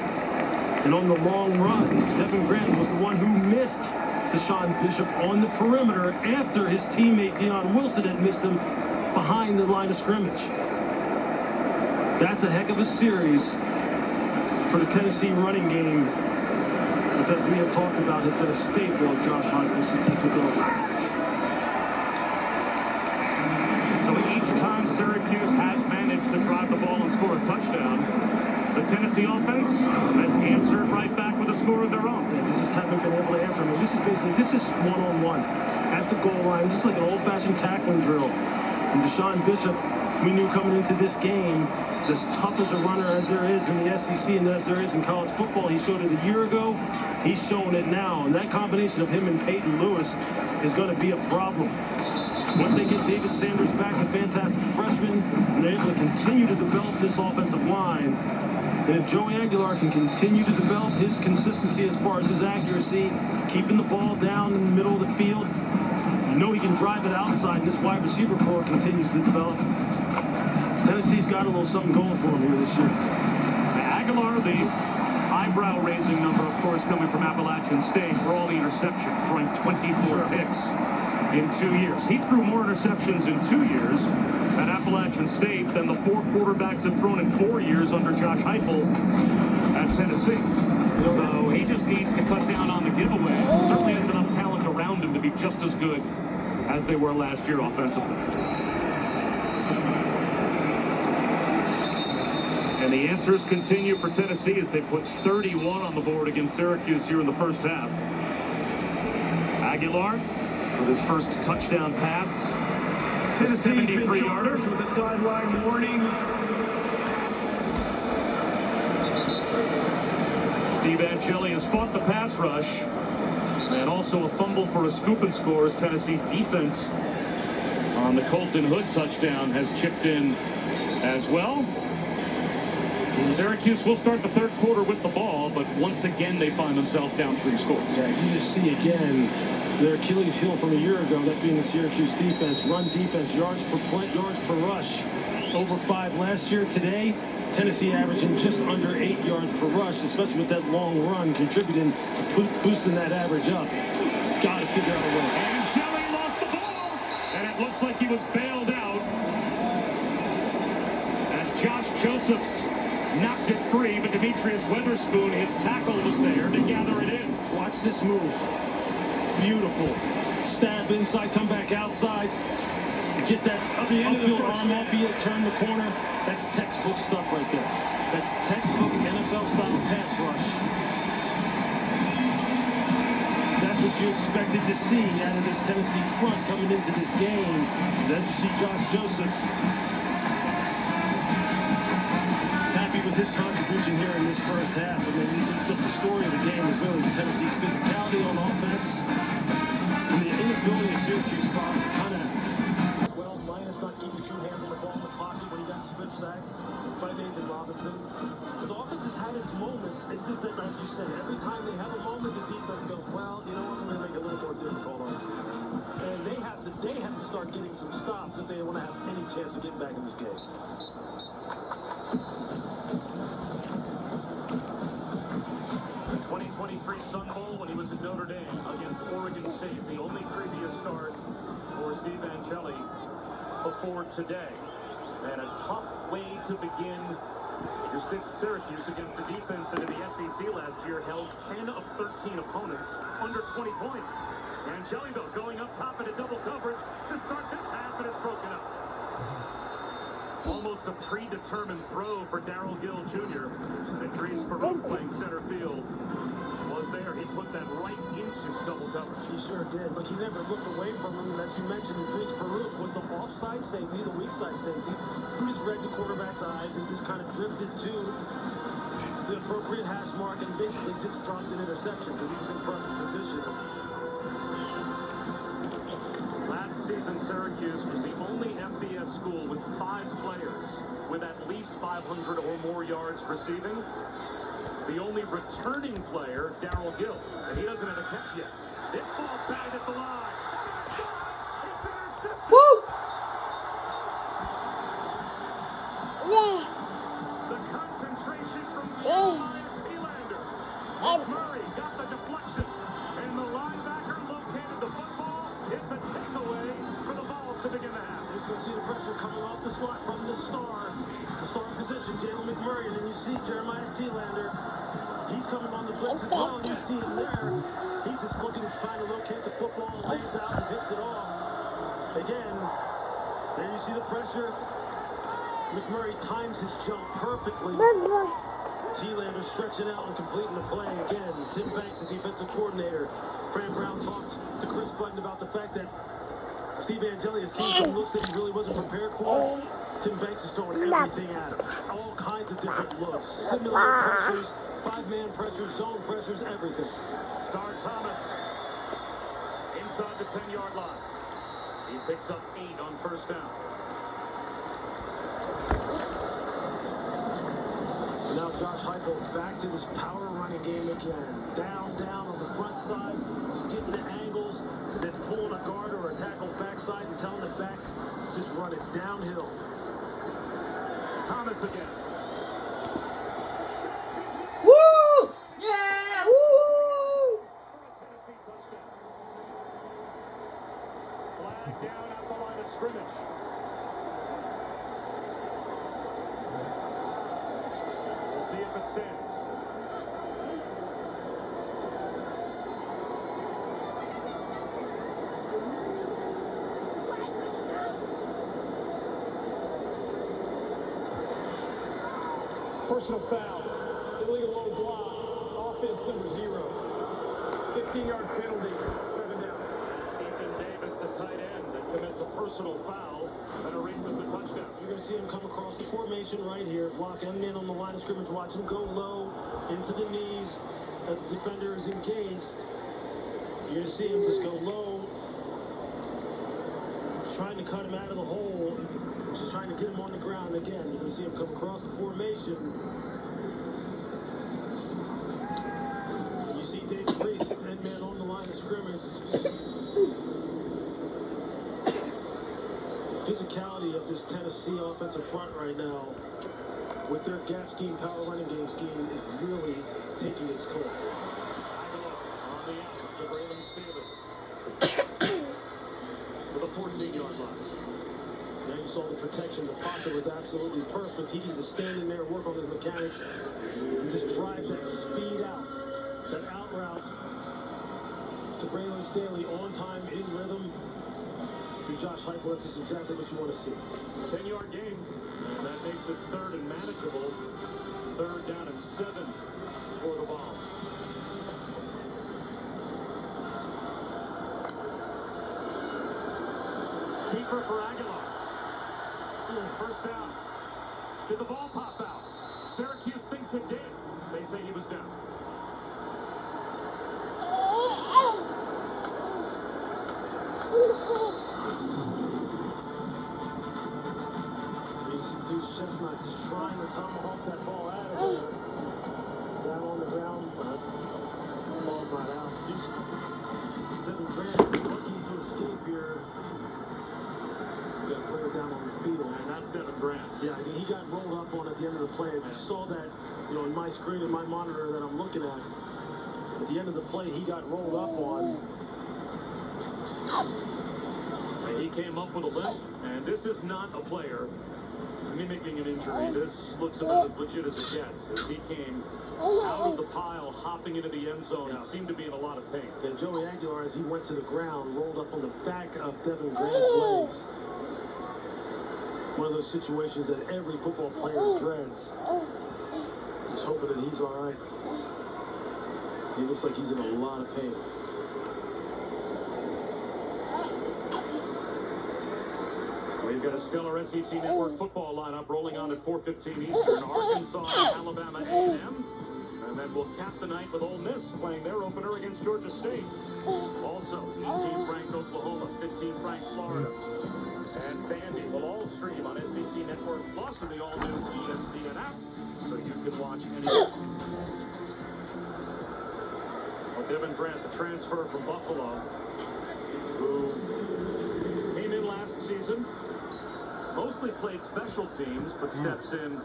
And on the long run, Devin Grant was the one who missed Deshaun Bishop on the perimeter after his teammate Deion Wilson had missed him behind the line of scrimmage. That's a heck of a series for the Tennessee running game, which, as we have talked about, has been a staple of Josh Heupel since he took over. So each time Syracuse has managed to drive the ball and score a touchdown, the Tennessee offense has answered right back with a score of their own. Yeah, they just haven't been able to answer. I mean, this is one-on-one at the goal line, just like an old-fashioned tackling drill. And Deshaun Bishop, we knew coming into this game, is as tough as a runner as there is in the SEC and as there is in college football. He showed it a year ago. He's showing it now. And that combination of him and Peyton Lewis is going to be a problem. Once they get David Sanders back, a fantastic freshman, and they're able to continue to develop this offensive line, and if Joey Aguilar can continue to develop his consistency as far as his accuracy, keeping the ball down in the middle of the field, you know he can drive it outside, and this wide receiver core continues to develop. Tennessee's got a little something going for him here this year. Aguilar, the eyebrow-raising number, of course, coming from Appalachian State for all the interceptions, throwing 24 picks in 2 years. He threw more interceptions in 2 years at Appalachian State than the 4 quarterbacks have thrown in 4 years under Josh Heupel at Tennessee. So he just needs to cut down on the giveaways. Certainly has enough talent around him to be just as good as they were last year offensively. And the answers continue for Tennessee as they put 31 on the board against Syracuse here in the first half. Aguilar with his first touchdown pass. Tennessee's been 73-yarder. charged with a sideline warning. Steve Angeli has fought the pass rush. And also a fumble for a scoop and score as Tennessee's defense on the Colton Hood touchdown has chipped in as well. Syracuse will start the third quarter with the ball, but once again they find themselves down 3 scores. Yeah, you just see again their Achilles heel from a year ago, that being the Syracuse defense, run defense, yards per play, yards per rush, over 5 last year. Today, Tennessee averaging just under 8 yards per rush, especially with that long run, contributing to boosting that average up. Got to figure out a way. And Shelley lost the ball, and it looks like he was bailed out as Josh Josephs knocked it free, but Demetrius Weatherspoon, his tackle, was there to gather it in. Watch this move. Beautiful. Stab inside, come back outside. Get that upfield arm off you, turn the corner. That's textbook stuff right there. That's textbook NFL-style pass rush. That's what you expected to see out of this Tennessee front coming into this game. As you see Josh Josephs happy with his contribution here in this first half. I mean, the story of the game is really Tennessee's physicality on offense and the inability of Syracuse to kind of, well, minus not keeping 2 hands on the ball in the pocket when he got strip sacked by Nathan Robinson. But the offense has had its moments. It's just that, like you said, every time they have a moment, the defense goes, well, you know what, we're going to make it a little more difficult on them. And they have to start getting some stops if they want to have any chance of getting back in this game. The 2023 Sun Bowl when he was at Notre Dame against Oregon State, the only previous start for Steve Angeli before today. And a tough way to begin your stint at Syracuse against a defense that in the SEC last year held 10 of 13 opponents under 20 points. Angeli, though, going up top into double coverage to start this half, and it's broken up. Almost a predetermined throw for Darrell Gill Jr. And Idris Farouk playing center field was there. He put that right into double coverage. He sure did. Look, he never looked away from him. As you mentioned, Idris Farouk was the offside safety, the weak side safety, who just read the quarterback's eyes and just kind of drifted to the appropriate hash mark and basically just dropped an interception because he was in front of the position. Last season, Syracuse was the only FBS school with 5 players with at least 500 or more yards receiving. The only returning player, Darrell Gill, and he doesn't have a catch yet. This ball batted at the line. It's intercepted. Woo! The concentration from Jeremiah Thielander. Murray got the deflection, and the linebacker located the football. It's a takeaway for the Vols to begin the half. He's going to see the pressure pressure coming off the slot from the star position, Jalen McMurray, and then you see Jeremiah Thielander. He's coming on the blitz as well, and you see him there. He's just looking, trying to locate the football, lays out and picks it off. Again, there you see the pressure. McMurray times his jump perfectly. Thielander stretching out and completing the play again. Tim Banks, the defensive coordinator. Fran Brown talked to Chris Button about the fact that Steve Angeli has seen some looks that he really wasn't prepared for. Tim Banks is throwing everything at him. All kinds of different looks. Similar pressures, 5-man pressures, zone pressures, everything. Star Thomas inside the 10-yard line. He picks up 8 on first down. Now Josh Heupel back to this power running game again. Down on the front side, just getting the angles, and then pulling a guard or a tackle backside and telling the backs just run it downhill. Thomas again. Woo! Yeah! Woo! Tennessee touchdown. Flag down at the line of scrimmage. We'll see if it stands. Personal foul. Illegal low block. Offense number 0. 15-yard penalty. 7 down. That's Ethan Davis, the tight end, that commits a personal foul and erases the touchdown. You're going to see him come across the formation right here. Block end man on the line of scrimmage. Watch him go low into the knees as the defender is engaged. You're going to see him just go low, trying to cut him out of the hole, just trying to get him on the ground again. You're going to see him come across the formation. You see David Reese, end man on the line of scrimmage. Physicality of this Tennessee offensive front right now, with their gap scheme, power running game scheme, is really taking its toll. On the out to Braylon Staley. To the 14-yard line. Now you saw the protection. The pocket was absolutely perfect. He can just stand in there, work on his mechanics, and just drive that speed out, that out route to Braylon Staley on time, in rhythm. To Josh Heupel, this is exactly what you want to see. 10-yard game, and that makes it 3rd and manageable. 3rd down and 7 for the ball. Keeper for Aguilar. First down. Did the ball pop out? Syracuse thinks it did. They say he was down. You see Deuce Chestnut just trying to tomahawk that ball out of there. Down on the ground, but ball's not out. Deuce, Devin Grant looking to escape here. We got a player down on the field. And that's Devin Grant. Yeah, he got rolled up on at the end of the play. I just saw that, in my screen, in my monitor that I'm looking at. At the end of the play, he got rolled up on. And he came up with a limp, and this is not a player mimicking an injury. This looks about as legit as it gets, as he came out of the pile, hopping into the end zone, and seemed to be in a lot of pain. And Joey Aguilar, as he went to the ground, rolled up on the back of Devin Grant's legs. One of those situations that every football player dreads. Just hoping that he's all right. He looks like he's in a lot of pain. We've got a stellar SEC Network football lineup rolling on at 4:15 Eastern. Arkansas and Alabama A&M. And then we'll cap the night with Ole Miss playing their opener against Georgia State. Also, 18th-ranked Oklahoma, 15th-ranked Florida. And Vandy will all stream on SEC Network Plus and the all-new ESPN app, so you can watch anything. Well, Devin Grant, the transfer from Buffalo, who came in last season, mostly played special teams, but steps in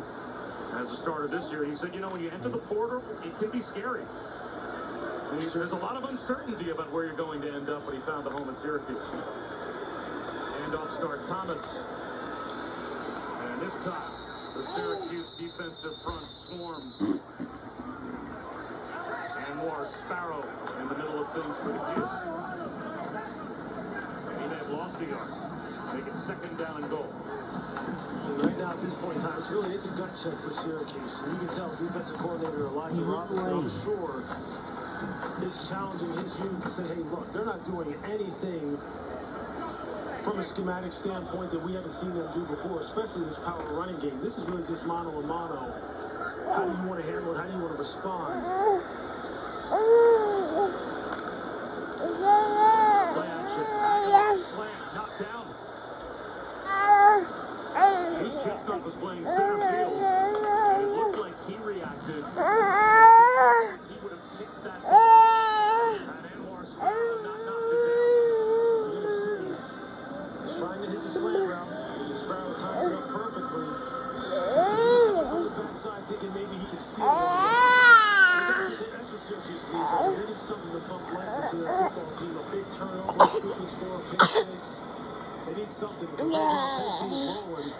as a starter this year. He said, when you enter the portal, it can be scary. And there's a lot of uncertainty about where you're going to end up, but he found a home at Syracuse. Handoff start Thomas. This time, the Syracuse defensive front swarms. And more Sparrow in the middle of things for Deuce. And he may have lost a yard. Make it 2nd down and goal. And right now, at this point in time, it's a gut check for Syracuse. And you can tell defensive coordinator Elijah Robinson, I'm sure, is challenging his unit to say, hey, look, they're not doing anything from a schematic standpoint that we haven't seen them do before, especially this power running game. This is really just mano a mano. How do you want to handle it? How do you want to respond? Play action. Slam, knocked down. His chestnut was playing center field, and it looked like he reacted. He would have kicked that ball. And Anwar Sparrow not knocked it down. You're going to see, he's trying to hit the slant route, and Sparrow times it up perfectly. On the backside, thinking maybe he can steal it. That's what Syracuse needs. They need something to bump life into their football team. A big turnover, scooping score, pick six. They need something to keep Tennessee rolling.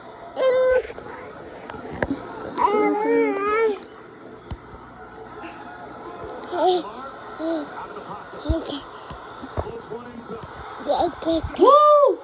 Woo!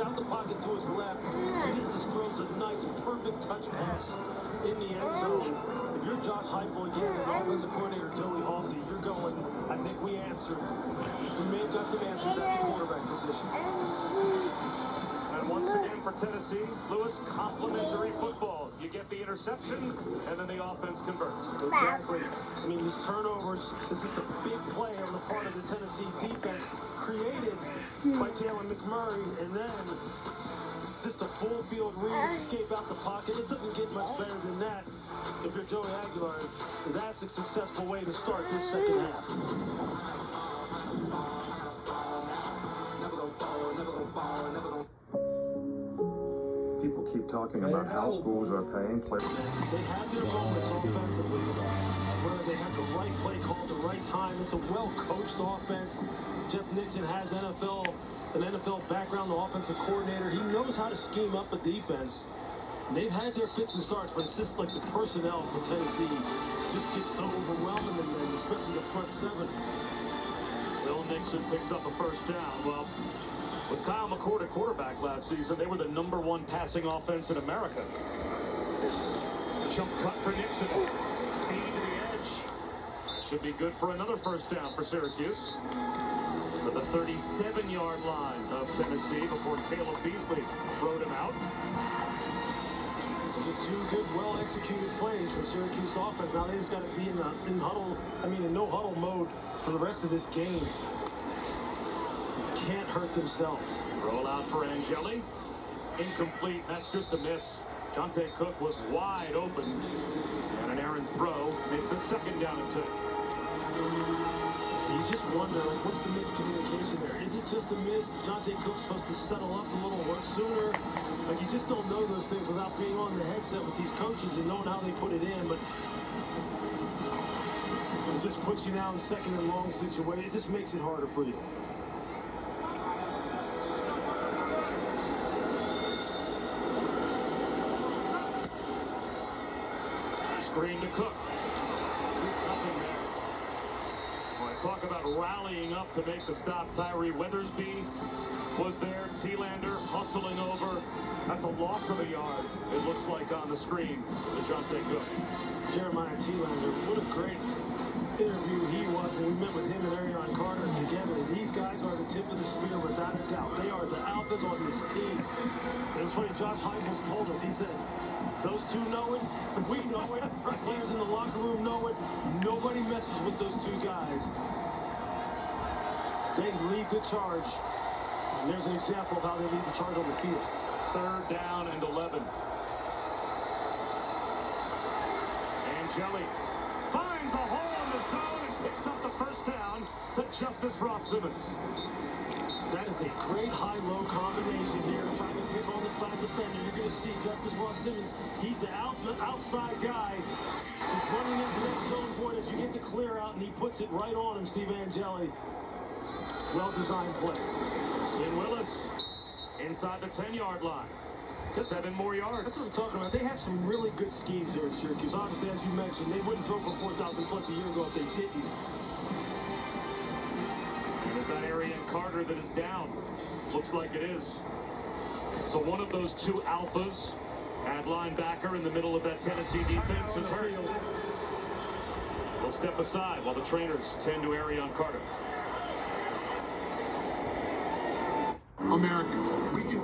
Out the pocket to his left, and he just throws a nice, perfect touch pass in the end zone. If you're Josh Heupel again and offensive coordinator Joey Halsey, you're going, I think we answered. We may have got some answers at the quarterback position. And once again for Tennessee, Lewis, complimentary football. You get the interception, and then the offense converts. Exactly. I mean, these turnovers, this is the big play on the part of the Tennessee defense, created by Jalen McMurray, and then just a full field read, escape out the pocket. It doesn't get much better than that. If you're Joey Aguilar, that's a successful way to start this second half. People keep talking about how schools are paying players. They have their moments offensively where they have the right play called at the right time. It's a well-coached offense. Jeff Nixon has an NFL background, the offensive coordinator. He knows how to scheme up a defense. And they've had their fits and starts, but it's just like the personnel for Tennessee just gets so overwhelming, and especially the front seven. Bill Nixon picks up a first down. Well, with Kyle McCord at quarterback last season, they were the #1 passing offense in America. Jump cut for Nixon. Speed to the edge. Should be good for another first down for Syracuse. To the 37-yard line of Tennessee before Caleb Beasley throwed him out. Those are two good, well-executed plays for Syracuse offense. Now they just got to be in no-huddle mode for the rest of this game. Can't hurt themselves. Roll out for Angeli. Incomplete. That's just a miss. Jonte Cook was wide open. And an errant throw makes it 2nd down and 2. You just wonder, like, what's the miscommunication there? Is it just a miss? Is Jonte Cook supposed to settle up a little sooner? Like, you just don't know those things without being on the headset with these coaches and knowing how they put it in. But it just puts you now in 2nd and long situation. It just makes it harder for you. Screen to Cook. Nothing there. Well, I talk about rallying up to make the stop. Tyree Weathersby was there. Thielander hustling over. That's a loss of a yard, it looks like, on the screen to Jonte Cook. Jeremiah Thielander, what a great interview he was when we met with him and Arion Carter together. These guys are the tip of the spear without a doubt. They are the alphas on this team. It was funny, Josh Heupel told us, he said, those two know it, we know it, the players in the locker room know it, nobody messes with those two guys. They lead the charge, and there's an example of how they lead the charge on the field. 3rd down and 11. Angeli finds a hole in the zone and picks up the first down to Justice Ross Simmons. That is a great high-low combination here, trying to pick on the flat defender. You're going to see Justice Ross Simmons. He's the outside guy. He's running into that zone for it as you get the clear out, and he puts it right on him, Steve Angeli. Well-designed play. Stin Willis inside the 10-yard line. 7 more yards. That's what I'm talking about. They have some really good schemes here at Syracuse. Obviously, as you mentioned, they wouldn't throw for 4,000 plus a year ago if they didn't. And is that Arian Carter that is down? Looks like it is. So one of those two alphas at linebacker in the middle of that Tennessee defense is hurt. We'll step aside while the trainers tend to Arian Carter. Americans, we can